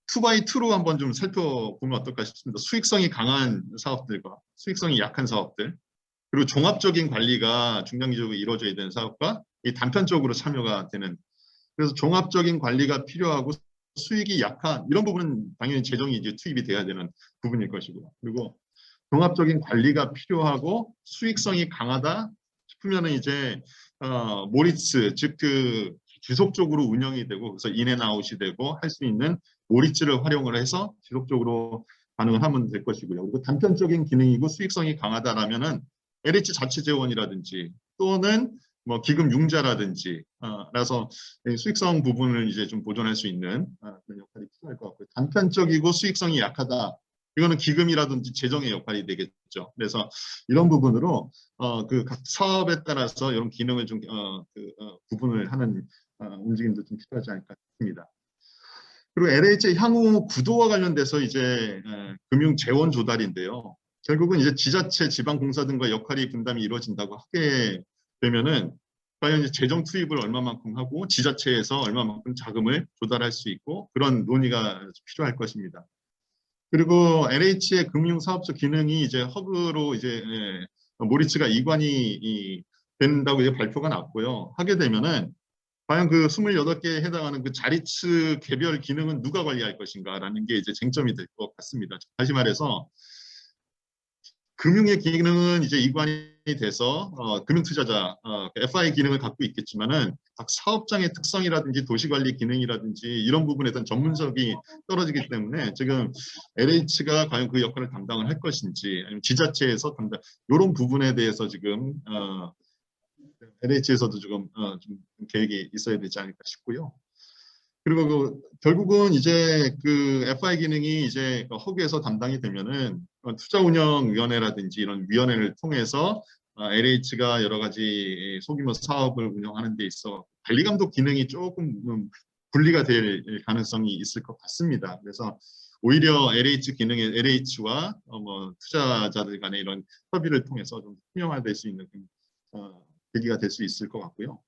2x2로 한번 좀 살펴보면 어떨까 싶습니다. 수익성이 강한 사업들과 수익성이 약한 사업들, 그리고 종합적인 관리가 중장기적으로 이루어져야 되는 사업과 이 단편적으로 참여가 되는, 그래서 종합적인 관리가 필요하고 수익이 약한 이런 부분은 당연히 재정이 이제 투입이 돼야 되는 부분일 것이고요. 그리고 종합적인 관리가 필요하고 수익성이 강하다 싶으면은 이제 모리츠, 즉 그 지속적으로 운영이 되고 그래서 인앤아웃이 되고 할 수 있는 모리츠를 활용을 해서 지속적으로 반응을 하면 될 것이고요. 그리고 단편적인 기능이고 수익성이 강하다라면은 LH 자체 재원이라든지 또는 뭐 기금 융자라든지 라서 수익성 부분을 이제 좀 보존할 수 있는 그런 역할이 필요할 것 같고요. 단편적이고 수익성이 약하다. 이거는 기금이라든지 재정의 역할이 되겠죠. 그래서 이런 부분으로 그 각 사업에 따라서 이런 기능을 좀 구분을 하는 움직임도 좀 필요하지 않을까 싶습니다. 그리고 LH의 향후 구도와 관련돼서 이제 금융 재원 조달인데요. 결국은 이제 지자체, 지방공사 등과 역할이 분담이 이루어진다고 하게 되면은 과연 이제 재정 투입을 얼마만큼 하고 지자체에서 얼마만큼 자금을 조달할 수 있고 그런 논의가 필요할 것입니다. 그리고 LH의 금융사업적 기능이 이제 허브로 이제 모리츠가 이관이 된다고 이제 발표가 났고요. 하게 되면은 과연 그 28개에 해당하는 그 자리츠 개별 기능은 누가 관리할 것인가라는 게 이제 쟁점이 될 것 같습니다. 다시 말해서 금융의 기능은 이제 이관이 돼서 금융투자자 FI 기능을 갖고 있겠지만은 각 사업장의 특성이라든지 도시관리 기능이라든지 이런 부분에 대한 전문성이 떨어지기 때문에 지금 LH가 과연 그 역할을 담당을 할 것인지 아니면 지자체에서 담당 이런 부분에 대해서 지금 LH에서도 지금 좀 계획이 있어야 되지 않을까 싶고요. 그리고 결국은 이제 그 FI 기능이 이제 허그에서 담당이 되면은 투자운영위원회라든지 이런 위원회를 통해서 LH가 여러 가지 소규모 사업을 운영하는 데 있어 관리감독 기능이 조금 분리가 될 가능성이 있을 것 같습니다. 그래서 오히려 LH 기능의 LH와 뭐 투자자들 간의 이런 협의를 통해서 좀 투명화될 수 있는 계기가 될 수 있을 것 같고요.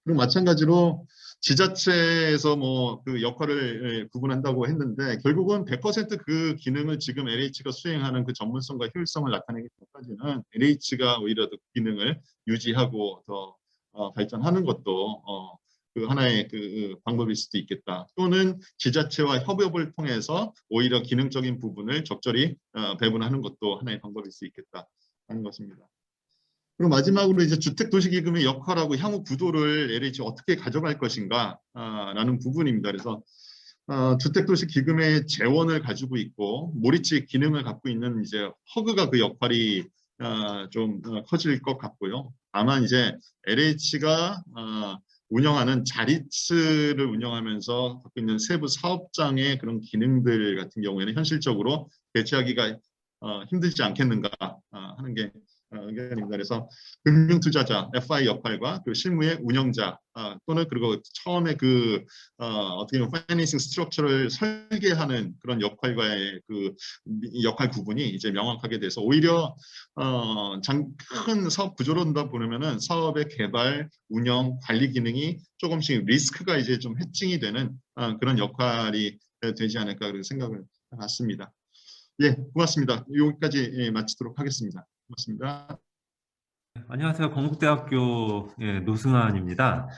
그리고 마찬가지로 지자체에서 뭐 그 역할을 구분한다고 했는데 결국은 100% 그 기능을 지금 LH가 수행하는 그 전문성과 효율성을 나타내기 전까지는 LH가 오히려 그 기능을 유지하고 더 발전하는 것도 그 하나의 그 방법일 수도 있겠다. 또는 지자체와 협업을 통해서 오히려 기능적인 부분을 적절히 배분하는 것도 하나의 방법일 수 있겠다 하는 것입니다. 그리고 마지막으로 이제 주택도시기금의 역할하고 향후 구도를 LH 어떻게 가져갈 것인가 라는 부분입니다. 그래서 주택도시기금의 재원을 가지고 있고 모리츠 기능을 갖고 있는 이제 허그가 그 역할이 좀 커질 것 같고요. 다만 이제 LH가 운영하는 자리츠를 운영하면서 갖고 있는 세부 사업장의 그런 기능들 같은 경우에는 현실적으로 대체하기가 힘들지 않겠는가 하는 게 의견입니다. 그래서 금융투자자 FI 역할과 그 실무의 운영자 또는 그리고 처음에 그 어떻게 보면 파이낸싱 스트럭처를 설계하는 그런 역할과의 그 역할 구분이 이제 명확하게 돼서 오히려 큰 사업 구조론다 보면은 사업의 개발, 운영, 관리 기능이 조금씩 리스크가 이제 좀 해칭이 되는 그런 역할이 되지 않을까 그런 생각을 해봤습니다. 예, 고맙습니다. 여기까지 마치도록 하겠습니다. 고맙습니다. 안녕하세요. 건국대학교 노승환입니다.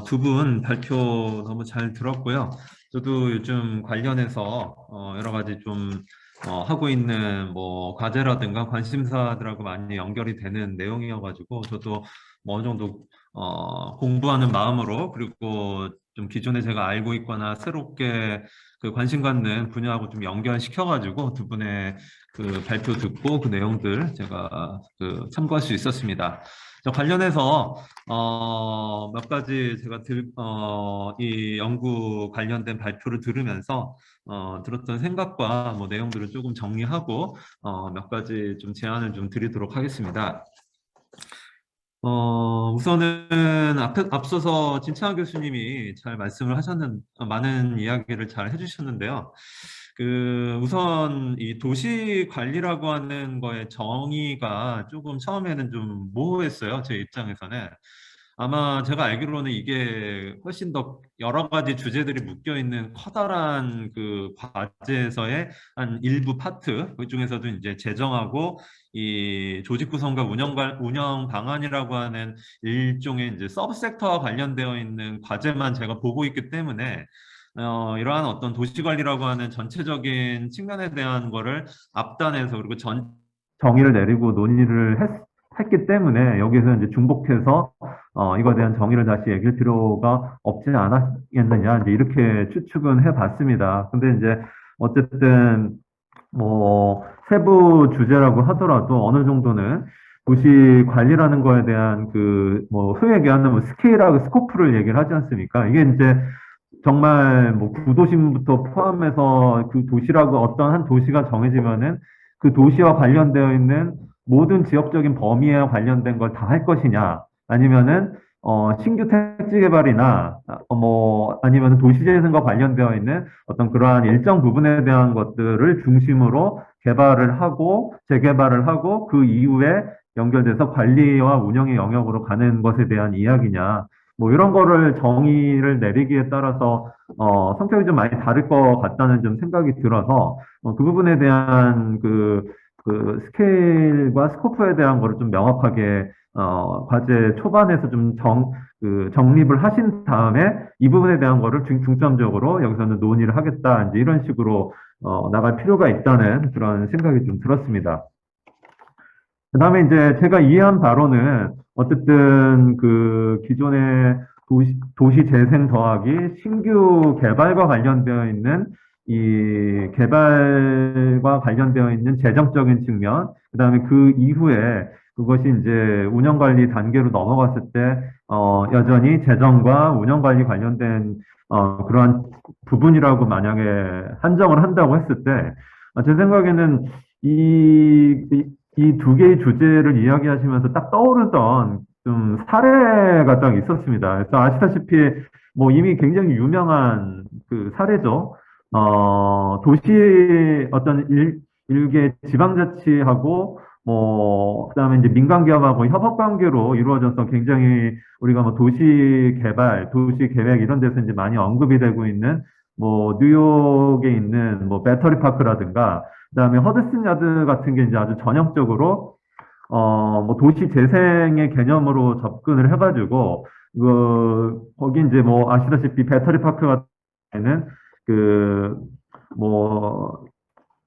두 분 발표 너무 잘 들었고요. 저도 요즘 관련해서 여러 가지 좀 하고 있는 뭐 과제라든가 관심사들하고 많이 연결이 되는 내용이어가지고 저도 뭐 어느 정도 공부하는 마음으로 그리고 좀 기존에 제가 알고 있거나 새롭게 그 관심 갖는 분야하고 좀 연결시켜가지고 두 분의 그 발표 듣고 그 내용들 제가 그 참고할 수 있었습니다. 관련해서 몇 가지 제가 이 연구 관련된 발표를 들으면서 들었던 생각과 뭐 내용들을 조금 정리하고 몇 가지 좀 제안을 좀 드리도록 하겠습니다. 우선은 앞서서 진창환 교수님이 잘 말씀을 많은 이야기를 잘 해주셨는데요. 우선 이 도시 관리라고 하는 거의 정의가 조금 처음에는 좀 모호했어요. 제 입장에서는. 아마 제가 알기로는 이게 훨씬 더 여러 가지 주제들이 묶여 있는 커다란 그 과제에서의 한 일부 파트, 그 중에서도 이제 재정하고 이 조직 구성과 운영 방안이라고 하는 일종의 이제 서브섹터와 관련되어 있는 과제만 제가 보고 있기 때문에 이러한 어떤 도시 관리라고 하는 전체적인 측면에 대한 거를 앞단에서 그리고 정의를 내리고 논의를 했기 때문에 여기서 이제 중복해서 이거에 대한 정의를 다시 얘기할 필요가 없지 않았겠느냐 이제 이렇게 추측은 해봤습니다. 근데 이제 어쨌든 뭐 세부 주제라고 하더라도 어느 정도는 도시 관리라는 거에 대한 소위 얘기하는 뭐 스케일하고 스코프를 얘기를 하지 않습니까? 이게 이제 정말 뭐 구도심부터 포함해서 그 도시라고 어떤 한 도시가 정해지면은 그 도시와 관련되어 있는 모든 지역적인 범위에 관련된 걸 다 할 것이냐 아니면은 신규 택지 개발이나 뭐 아니면 도시재생과 관련되어 있는 어떤 그러한 일정 부분에 대한 것들을 중심으로 개발을 하고 재개발을 하고 그 이후에 연결돼서 관리와 운영의 영역으로 가는 것에 대한 이야기냐 뭐 이런 거를 정의를 내리기에 따라서 성격이 좀 많이 다를 것 같다는 좀 생각이 들어서 그 부분에 대한 그 스케일과 스코프에 대한 거를 좀 명확하게 과제 초반에서 좀 정립을 하신 다음에 이 부분에 대한 거를 중점적으로 여기서는 논의를 하겠다 이제 이런 식으로 나갈 필요가 있다는 그런 생각이 좀 들었습니다. 그다음에 이제 제가 이해한 바로는 어쨌든 그 기존의 도시 재생 더하기 신규 개발과 관련되어 있는 이 개발과 관련되어 있는 재정적인 측면, 그다음에 그 이후에 그것이 이제 운영 관리 단계로 넘어갔을 때 여전히 재정과 운영 관리 관련된 그러한 부분이라고 만약에 한정을 한다고 했을 때 제 생각에는 이 두 개의 주제를 이야기하시면서 딱 떠오르던 좀 사례가 딱 있었습니다. 그래서 아시다시피 뭐 이미 굉장히 유명한 그 사례죠. 도시 어떤 일개 지방자치하고 뭐 그다음에 이제 민간 기업하고 협업 관계로 이루어져서 굉장히 우리가 뭐 도시 개발, 도시 계획 이런 데서 이제 많이 언급이 되고 있는 뭐 뉴욕에 있는 뭐 배터리 파크라든가 그다음에 허드슨 야드 같은 게 이제 아주 전형적으로 뭐 도시 재생의 개념으로 접근을 해가지고 거기 이제 뭐 아시다시피 배터리 파크 같은 경우에는 뭐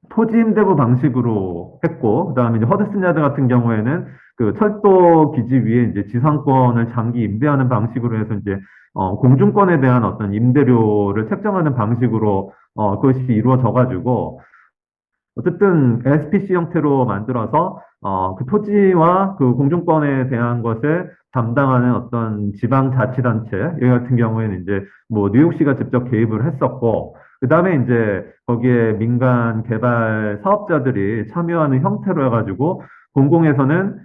토지 임대부 방식으로 했고 그다음에 이제 허드슨 야드 같은 경우에는 그 철도 기지 위에 이제 지상권을 장기 임대하는 방식으로 해서 이제 공중권에 대한 어떤 임대료를 책정하는 방식으로 그것이 이루어져 가지고 어쨌든 SPC 형태로 만들어서 그 토지와 그 공중권에 대한 것을 담당하는 어떤 지방자치단체 여기 같은 경우에는 이제 뭐 뉴욕시가 직접 개입을 했었고 그 다음에 이제 거기에 민간 개발 사업자들이 참여하는 형태로 해가지고 공공에서는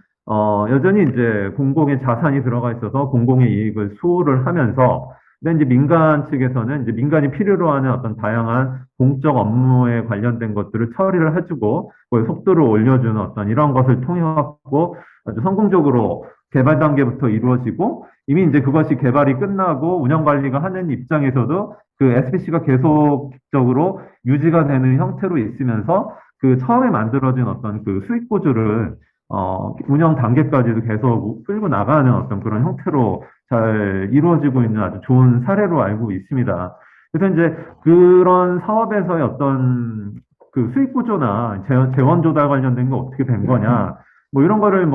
여전히 이제 공공의 자산이 들어가 있어서 공공의 이익을 수호를 하면서 근데 이제 민간 측에서는 이제 민간이 필요로 하는 어떤 다양한 공적 업무에 관련된 것들을 처리를 해주고 그 속도를 올려주는 어떤 이런 것을 통해 갖고 아주 성공적으로 개발 단계부터 이루어지고 이미 이제 그것이 개발이 끝나고 운영 관리가 하는 입장에서도 그 SPC가 계속적으로 유지가 되는 형태로 있으면서 그 처음에 만들어진 어떤 그 수익 구조를 운영 단계까지도 계속 끌고 나가는 어떤 그런 형태로 잘 이루어지고 있는 아주 좋은 사례로 알고 있습니다. 그래서 이제 그런 사업에서의 어떤 그 수익 구조나 재원 조달 관련된 거 어떻게 된 거냐, 뭐 이런 거를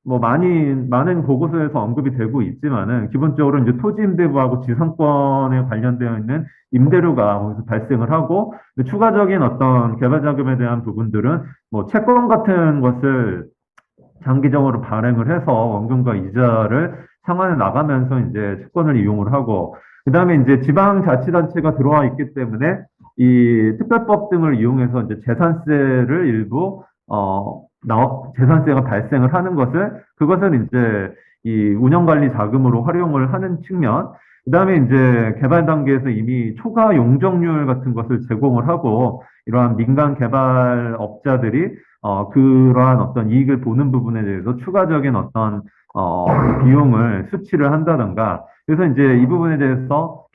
많은 보고서에서 언급이 되고 있지만은 기본적으로 이제 토지 임대부하고 지상권에 관련되어 있는 임대료가 거기서 발생을 하고 추가적인 어떤 개발 자금에 대한 부분들은 뭐 채권 같은 것을 장기적으로 발행을 해서 원금과 이자를 상환해 나가면서 이제 채권을 이용을 하고 그다음에 이제 지방자치단체가 들어와 있기 때문에 이 특별법 등을 이용해서 이제 재산세를 일부 재산세가 발생을 하는 것을 그것은 이제 이 운영관리 자금으로 활용을 하는 측면, 그다음에 이제 개발 단계에서 이미 초과 용적률 같은 것을 제공을 하고 이러한 민간 개발업자들이 그러한 어떤 이익을 보는 부분에 대해서 추가적인 어떤 비용을 수치를 한다던가, 그래서 이제 이 부분에 대해서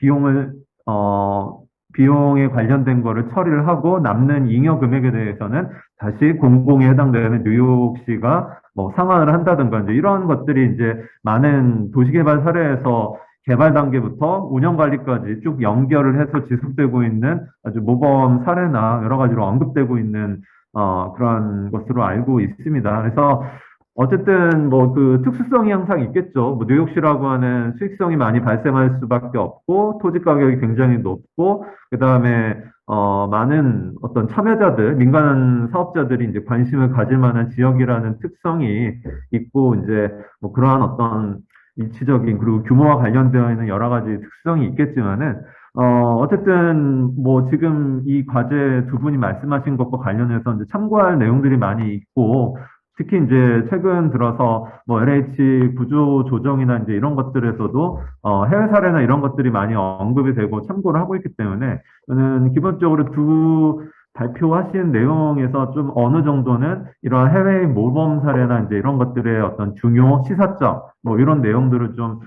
비용에 관련된 거를 처리를 하고 남는 잉여 금액에 대해서는 다시 공공에 해당되는 뉴욕시가 뭐 상환을 한다든가, 이제 이런 것들이 이제 많은 도시개발 사례에서 개발 단계부터 운영 관리까지 쭉 연결을 해서 지속되고 있는 아주 모범 사례나 여러 가지로 언급되고 있는 그런 것으로 알고 있습니다. 그래서 어쨌든 뭐 그 특수성이 항상 있겠죠. 뭐 뉴욕시라고 하는 수익성이 많이 발생할 수밖에 없고 토지 가격이 굉장히 높고 그다음에 많은 어떤 참여자들, 민간 사업자들이 이제 관심을 가질 만한 지역이라는 특성이 있고 이제 뭐 그러한 어떤 위치적인 그리고 규모와 관련되어 있는 여러 가지 특성이 있겠지만은 어쨌든 뭐 지금 이 과제 두 분이 말씀하신 것과 관련해서 이제 참고할 내용들이 많이 있고 특히 이제 최근 들어서 뭐 LH 구조 조정이나 이제 이런 것들에서도 해외 사례나 이런 것들이 많이 언급이 되고 참고를 하고 있기 때문에 저는 기본적으로 두 발표하신 내용에서 좀 어느 정도는 이러한 해외의 모범 사례나 이제 이런 것들의 어떤 중요 시사점 뭐 이런 내용들을 좀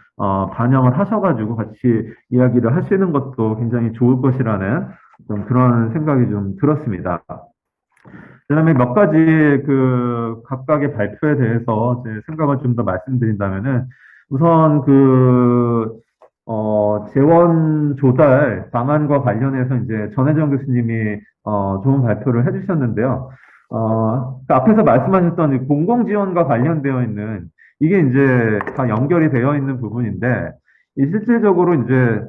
반영을 하셔가지고 같이 이야기를 하시는 것도 굉장히 좋을 것이라는 어떤 그런 생각이 좀 들었습니다. 그다음에 몇 가지 그 각각의 발표에 대해서 제 생각을 좀 더 말씀드린다면은 우선 재원 조달 방안과 관련해서 이제 전혜정 교수님이 좋은 발표를 해주셨는데요. 그 앞에서 말씀하셨던 이 공공지원과 관련되어 있는 이게 이제 다 연결이 되어 있는 부분인데 이 실질적으로 이제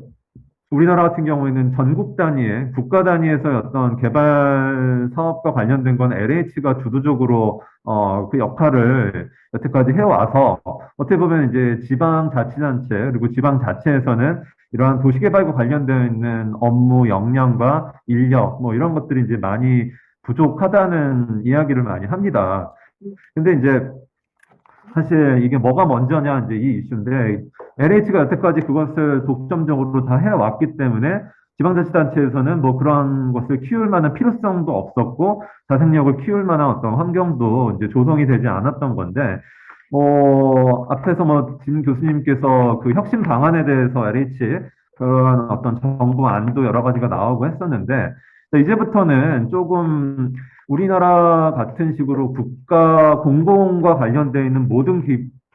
우리나라 같은 경우에는 전국 단위의 국가 단위에서의 어떤 개발 사업과 관련된 건 LH가 주도적으로 그 역할을 여태까지 해와서 어떻게 보면 이제 지방자치단체 그리고 지방자치에서는 이러한 도시개발과 관련되어 있는 업무 역량과 인력 뭐 이런 것들이 이제 많이 부족하다는 이야기를 많이 합니다. 근데 이제 사실 이게 뭐가 먼저냐 이제 이 이슈인데 LH가 여태까지 그것을 독점적으로 다 해왔기 때문에 지방자치단체에서는 뭐 그런 것을 키울 만한 필요성도 없었고 자생력을 키울 만한 어떤 환경도 이제 조성이 되지 않았던 건데 앞에서 뭐 진 교수님께서 그 혁신 방안에 대해서 LH 그런 어떤 정부 안도 여러 가지가 나오고 했었는데 이제부터는 조금 우리나라 같은 식으로 국가 공공과 관련되어 있는 모든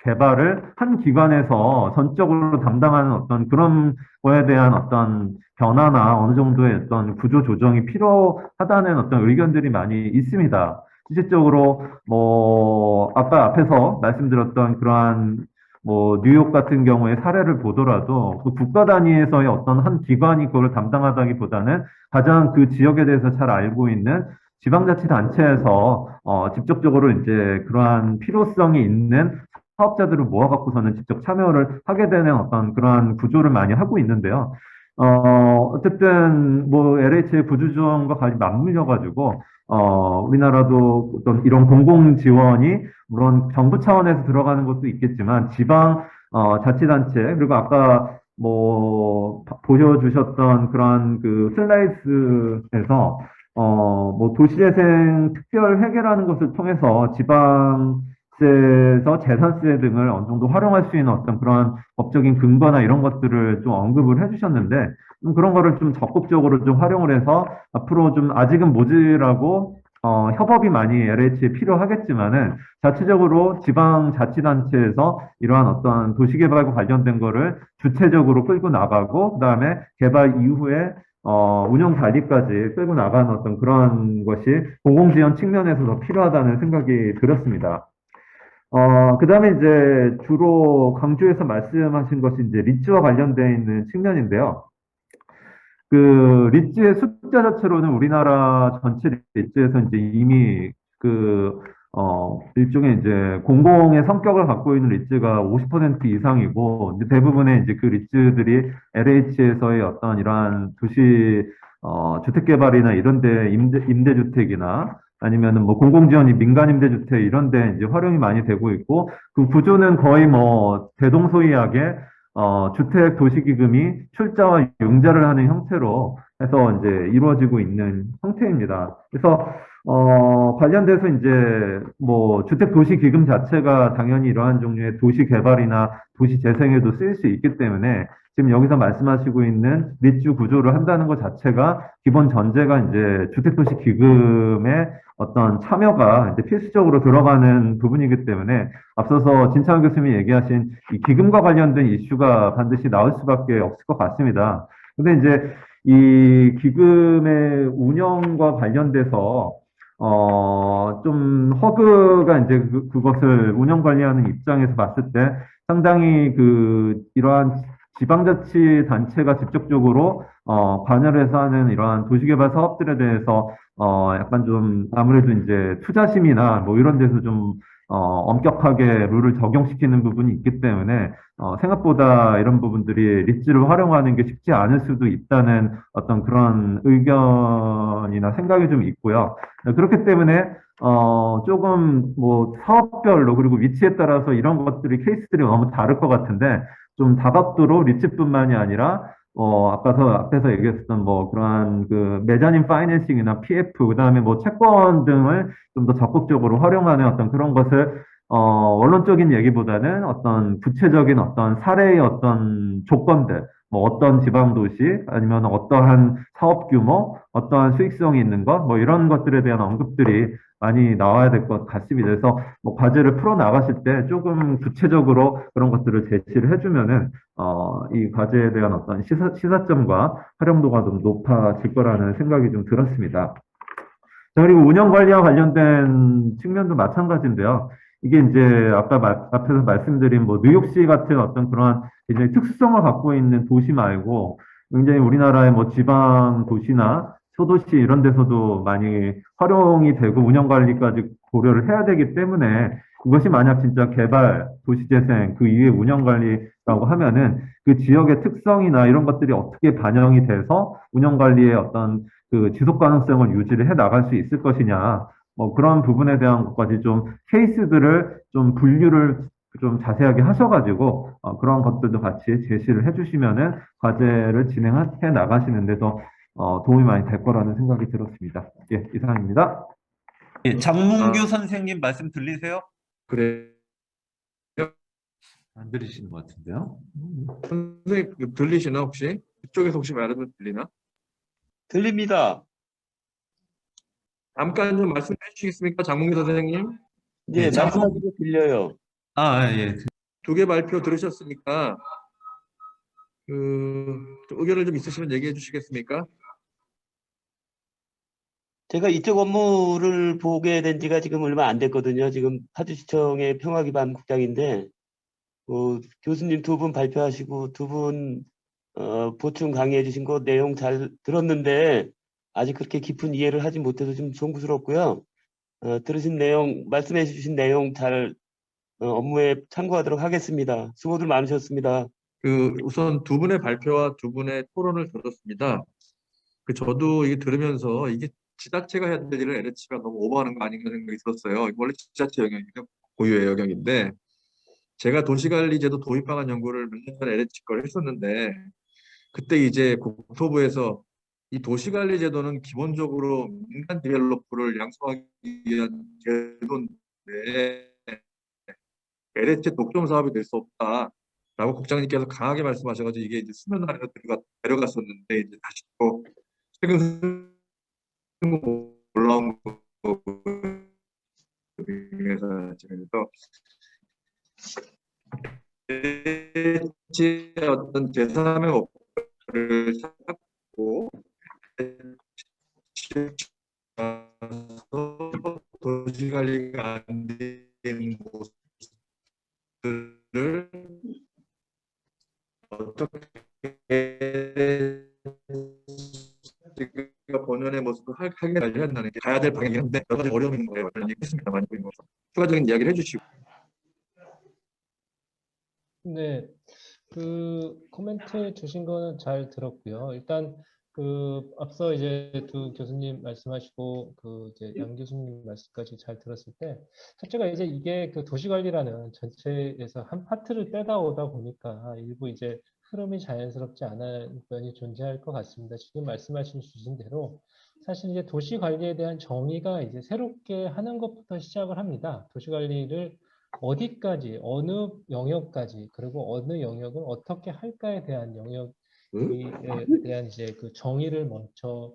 개발을 한 기관에서 전적으로 담당하는 어떤 그런 거에 대한 어떤 변화나 어느 정도의 어떤 구조 조정이 필요하다는 어떤 의견들이 많이 있습니다. 실질적으로 뭐 아까 앞에서 말씀드렸던 그러한 뭐 뉴욕 같은 경우의 사례를 보더라도 그 국가 단위에서의 어떤 한 기관이 그걸 담당하다기보다는 가장 그 지역에 대해서 잘 알고 있는 지방자치단체에서 직접적으로 이제 그러한 필요성이 있는 사업자들을 모아갖고서는 직접 참여를 하게 되는 어떤 그러한 구조를 많이 하고 있는데요. 어쨌든 뭐 LH의 구조조정과 같이 맞물려가지고 우리나라도 어떤 이런 공공 지원이 물론 정부 차원에서 들어가는 것도 있겠지만 지방 자치단체 그리고 아까 뭐 보여주셨던 그런 그 슬라이드에서 뭐 도시재생 특별회계라는 것을 통해서 지방세에서 재산세 등을 어느 정도 활용할 수 있는 어떤 그런 법적인 근거나 이런 것들을 좀 언급을 해주셨는데 그런 거를 좀 적극적으로 좀 활용을 해서 앞으로 좀 아직은 모자라고 협업이 많이 LH에 필요하겠지만은 자체적으로 지방자치단체에서 이러한 어떤 도시개발과 관련된 거를 주체적으로 끌고 나가고 그다음에 개발 이후에 운영 관리까지 끌고 나가는 어떤 그런 것이 공공지원 측면에서 더 필요하다는 생각이 들었습니다. 그다음에 이제 주로 강조해서 말씀하신 것이 이제 리츠와 관련되어 있는 측면인데요. 그 리츠의 숫자 자체로는 우리나라 전체 리츠에서 이제 이미 일종의 이제 공공의 성격을 갖고 있는 리츠가 50% 이상이고 이제 대부분의 이제 그 리츠들이 LH에서의 어떤 이러한 도시 주택 개발이나 이런 데 임대주택이나 아니면은 뭐 공공지원이 민간임대주택 이런 데 이제 활용이 많이 되고 있고 그 구조는 거의 뭐 대동소이하게 주택 도시기금이 출자와 융자를 하는 형태로 해서 이제 이루어지고 있는 형태입니다. 그래서 관련돼서 이제 뭐 주택 도시 기금 자체가 당연히 이러한 종류의 도시 개발이나 도시 재생에도 쓰일 수 있기 때문에 지금 여기서 말씀하시고 있는 릿주 구조를 한다는 것 자체가 기본 전제가 이제 주택 도시 기금의 어떤 참여가 이제 필수적으로 들어가는 부분이기 때문에 앞서서 진창 교수님이 얘기하신 이 기금과 관련된 이슈가 반드시 나올 수밖에 없을 것 같습니다. 근데 이제 이 기금의 운영과 관련돼서 좀 허그가 이제 그것을 운영 관리하는 입장에서 봤을 때 상당히 이러한 지방자치 단체가 직접적으로 관여를 해서 하는 이러한 도시개발 사업들에 대해서 약간 좀 아무래도 이제 투자심이나 뭐 이런 데서 좀 엄격하게 룰을 적용시키는 부분이 있기 때문에 생각보다 이런 부분들이 리츠를 활용하는 게 쉽지 않을 수도 있다는 어떤 그런 의견이나 생각이 좀 있고요. 그렇기 때문에 조금 뭐 사업별로 그리고 위치에 따라서 이런 것들이 케이스들이 너무 다를 것 같은데 좀 다각도로 리츠뿐만이 아니라 앞에서 얘기했던 뭐 그러한 그 메자닌 파이낸싱이나 PF 그다음에 뭐 채권 등을 좀 더 적극적으로 활용하는 어떤 그런 것을 원론적인 얘기보다는 어떤 구체적인 어떤 사례의 어떤 조건들 뭐 어떤 지방 도시 아니면 어떠한 사업 규모 어떠한 수익성이 있는 것 뭐 이런 것들에 대한 언급들이 많이 나와야 될 것 같습니다. 그래서 뭐 과제를 풀어 나가실 때 조금 구체적으로 그런 것들을 제시를 해주면은 이 과제에 대한 어떤 시사점과 활용도가 좀 높아질 거라는 생각이 좀 들었습니다. 자, 그리고 운영 관리와 관련된 측면도 마찬가지인데요. 이게 이제 앞에서 말씀드린 뭐 뉴욕시 같은 어떤 그러한 굉장히 특수성을 갖고 있는 도시 말고 굉장히 우리나라의 뭐 지방 도시나 소도시 이런 데서도 많이 활용이 되고 운영 관리까지 고려를 해야 되기 때문에 이것이 만약 진짜 개발, 도시재생, 그 이후에 운영 관리라고 하면은 그 지역의 특성이나 이런 것들이 어떻게 반영이 돼서 운영 관리의 어떤 그 지속 가능성을 유지를 해 나갈 수 있을 것이냐, 뭐 그런 부분에 대한 것까지 좀 케이스들을 좀 분류를 좀 자세하게 하셔가지고 그런 것들도 같이 제시를 해주시면은 과제를 진행해 나가시는 데서 도움이 많이 될 거라는 생각이 들었습니다. 예, 이상입니다. 아. 장문규 선생님 말씀 들리세요? 그래. 안 들리시는 것 같은데요? 선생님 들리시나 혹시? 그쪽에서 혹시 말하면 들리나? 들립니다. 잠깐 좀 말씀해 주시겠습니까, 장문기 선생님? 예, 네, 말씀하시고 들려요. 예. 2개 발표 들으셨으니까 좀 의견을 좀 있으시면 얘기해 주시겠습니까? 제가 이쪽 업무를 보게 된 지가 지금 얼마 안 됐거든요. 지금 파주시청의 평화기반국장인데 교수님 2분 발표하시고 2분 보충 강의해 주신 거 내용 잘 들었는데 아직 그렇게 깊은 이해를 하지 못해서 좀 송구스럽고요. 들으신 내용, 말씀해 주신 내용 잘 업무에 참고하도록 하겠습니다. 수고들 많으셨습니다. 우선 2분의 발표와 2분의 토론을 들었습니다. 저도 이게 들으면서 이게 지자체가 해야 될 일을 LH가 너무 오버하는 거 아닌가 생각이 들었어요. 원래 지자체 영역이죠. 고유의 영역인데 제가 도시관리제도 도입 방안 연구를 몇 년 전에 LH 걸 했었는데 그때 이제 국토부에서 이 도시관리제도는 기본적으로 민간 디벨로퍼를 양성하기 위한 제도인데 LH 독점 사업이 될 수 없다라고 국장님께서 강하게 말씀하셔가지고 이게 이제 수면 아래로 내려갔었는데 이제 다시 또 최근 올라온 거고요. 그래서 어떤 제3의 업무를 찾고 도시관리가 안 되는 곳들을 어떻게 본연의 모습을 하게 하려는 게 가야 될 방향이긴 한데 여러 가지 어려움이 있는 거예요. 얘기했습니다만 추가적인 이야기를 해주시고. 네, 그 코멘트 주신 거는 잘 들었고요. 일단 앞서 이제 두 교수님 말씀하시고 이제 양 교수님 말씀까지 잘 들었을 때 첫째가 이제 이게 도시관리라는 전체에서 한 파트를 떼다 오다 보니까 일부 이제 흐름이 자연스럽지 않은 면이 존재할 것 같습니다. 지금 말씀하신 주신 대로 사실 이제 도시관리에 대한 정의가 이제 새롭게 하는 것부터 시작을 합니다. 도시관리를 어디까지, 어느 영역까지, 그리고 어느 영역을 어떻게 할까에 대한 영역에 대한 이제 정의를 먼저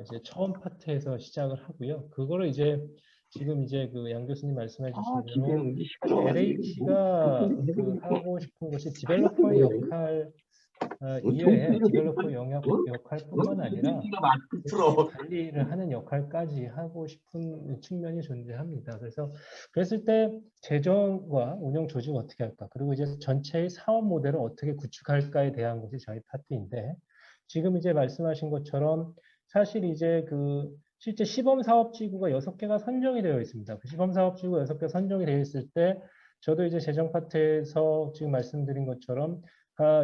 이제 처음 파트에서 시작을 하고요. 그거를 이제 지금 이제 양 교수님 말씀해 주신 대로 LH가 하고 싶은 것이 디벨로퍼의 역할 이외에 디벨로퍼 역할뿐만 아니라 관리를 하는 역할까지 하고 싶은 측면이 존재합니다. 그래서 그랬을 때 재정과 운영 조직을 어떻게 할까, 그리고 이제 전체의 사업 모델을 어떻게 구축할까에 대한 것이 저희 파트인데, 지금 이제 말씀하신 것처럼 사실 이제 실제 시범 사업지구가 6개가 선정이 되어 있습니다. 그 시범 사업지구 6개 선정이 되어 있을 때 저도 이제 재정 파트에서 지금 말씀드린 것처럼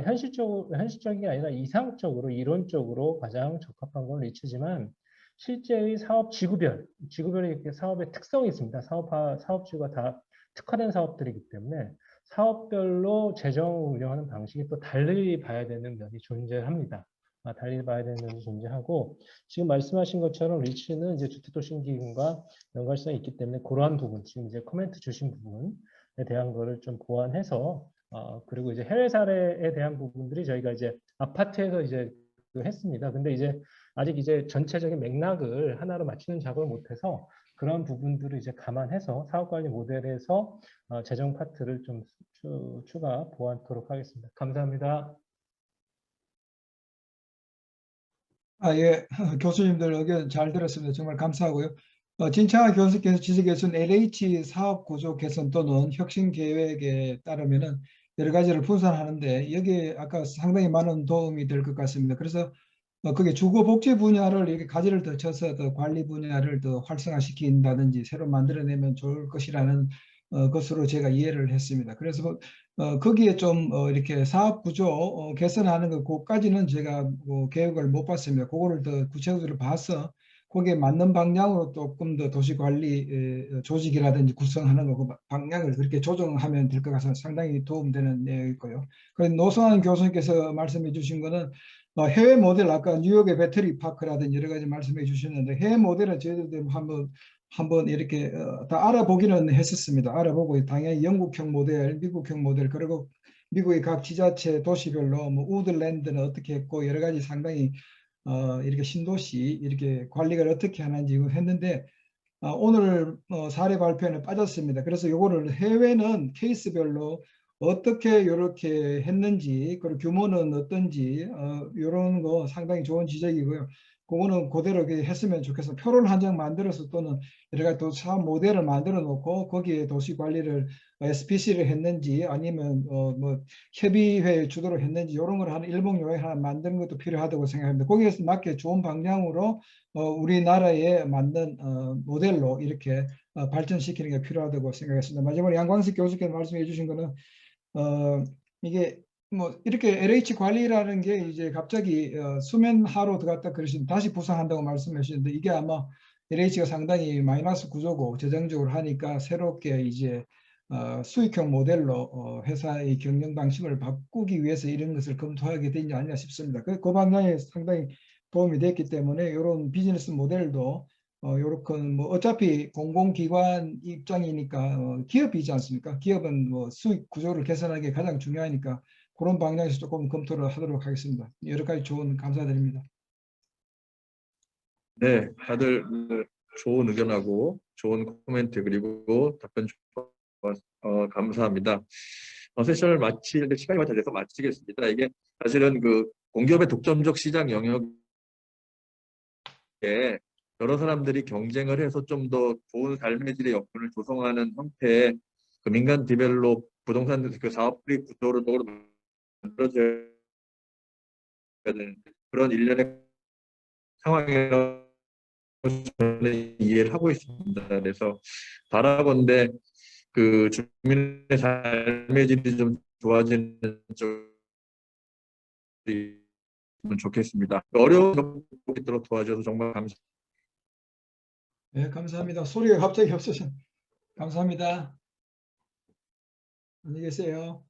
현실적인 게 아니라 이상적으로 이론적으로 가장 적합한 건 리츠지만 실제의 사업 지구별의 이렇게 사업의 특성이 있습니다. 사업지구가 다 특화된 사업들이기 때문에 사업별로 재정을 운영하는 방식이 또 달리 봐야 되는 면이 존재합니다. 달리 봐야 되는 면이 존재하고, 지금 말씀하신 것처럼 리츠는 이제 주택도시기금과 연관성이 있기 때문에 그러한 부분, 지금 이제 코멘트 주신 부분에 대한 거를 좀 보완해서 그리고 이제 해외 사례에 대한 부분들이 저희가 이제 아파트에서 이제 했습니다. 근데 이제 아직 이제 전체적인 맥락을 하나로 맞추는 작업을 못해서 그런 부분들을 이제 감안해서 사업관리 모델에서 재정 파트를 좀 추가 보완토록 하겠습니다. 감사합니다. 예, 교수님들 의견 잘 들었습니다. 정말 감사하고요. 진창하 교수께서 지적해 준 LH 사업 구조 개선 또는 혁신 계획에 따르면은 여러 가지를 분산하는데 여기에 아까 상당히 많은 도움이 될 것 같습니다. 그래서 그게 주거복지 분야를 이렇게 가지를 더 쳐서 더 관리 분야를 더 활성화시킨다든지 새로 만들어내면 좋을 것이라는 것으로 제가 이해를 했습니다. 그래서 거기에 좀 이렇게 사업 구조 개선하는 것까지는 제가 계획을 못 봤습니다. 그거를 더 구체적으로 봐서 거기에 맞는 방향으로 조금 더 도시관리 조직이라든지 구성하는 거 그 방향을 그렇게 조정하면 될 것 같아서 상당히 도움되는 내용이고요. 그래서 노승환 교수님께서 말씀해 주신 거는 해외 모델, 아까 뉴욕의 배터리 파크라든지 여러 가지 말씀해 주셨는데 해외 모델은 저희들도 한번 이렇게 다 알아보기는 했었습니다. 알아보고 당연히 영국형 모델, 미국형 모델, 그리고 미국의 각 지자체 도시별로 뭐 우드랜드는 어떻게 했고 여러 가지 상당히 이렇게 신도시 이렇게 관리를 어떻게 하는지 했는데 오늘 사례 발표에는 빠졌습니다. 그래서 요거를 해외는 케이스별로 어떻게 이렇게 했는지 그리고 규모는 어떤지 이런 거 상당히 좋은 지적이고요. 그거는 그대로 이렇게 했으면 좋겠어. 표를 한 장 만들어서 또는 여러 가지 또 사업 모델을 만들어 놓고 거기에 도시 관리를 SPC를 했는지 아니면 뭐 협의회 주도로 했는지 이런 걸 하는 일목요연 하나 만드는 것도 필요하다고 생각합니다. 거기에서 맞게 좋은 방향으로 우리나라에 맞는 모델로 이렇게 발전시키는 게 필요하다고 생각했습니다. 마지막으로 양광석 교수께서 말씀해 주신 거는 이게 뭐 이렇게 LH 관리라는 게 이제 갑자기 수면하로 들어갔다 그러시면 다시 부상한다고 말씀해 주시는데 이게 아마 LH가 상당히 마이너스 구조고 재정적으로 하니까 새롭게 이제 수익형 모델로 회사의 경영 방식을 바꾸기 위해서 이런 것을 검토하게 된지 아니냐 싶습니다. 그 방향에 상당히 도움이 됐기 때문에 이런 비즈니스 모델도 요렇게 뭐 어차피 공공기관 입장이니까 기업이지 않습니까? 기업은 뭐 수익 구조를 개선하는 게 가장 중요하니까 그런 방향에서 조금 검토를 하도록 하겠습니다. 여러 가지 조언 감사드립니다. 네, 다들 좋은 의견하고 좋은 코멘트 그리고 답변 감사합니다. 세션을 마치는데 시간이 많이 돼서 마치겠습니다. 이게 사실은 공기업의 독점적 시장 영역에 여러 사람들이 경쟁을 해서 좀 더 좋은 삶의 질의 여건을 조성하는 형태의 민간 디벨롭 부동산 사업들이 구조적으로 만들어져야 되는 그런 일련의 상황이라고 저는 이해를 하고 있습니다. 그래서 바라건대 주민의 삶의 질이 좀 좋아지는 쪽이 좋겠습니다. 어려운 것 있도록 도와줘서 정말 감사합니다. 네, 감사합니다. 소리가 갑자기 없어졌. 감사합니다. 안녕히 계세요.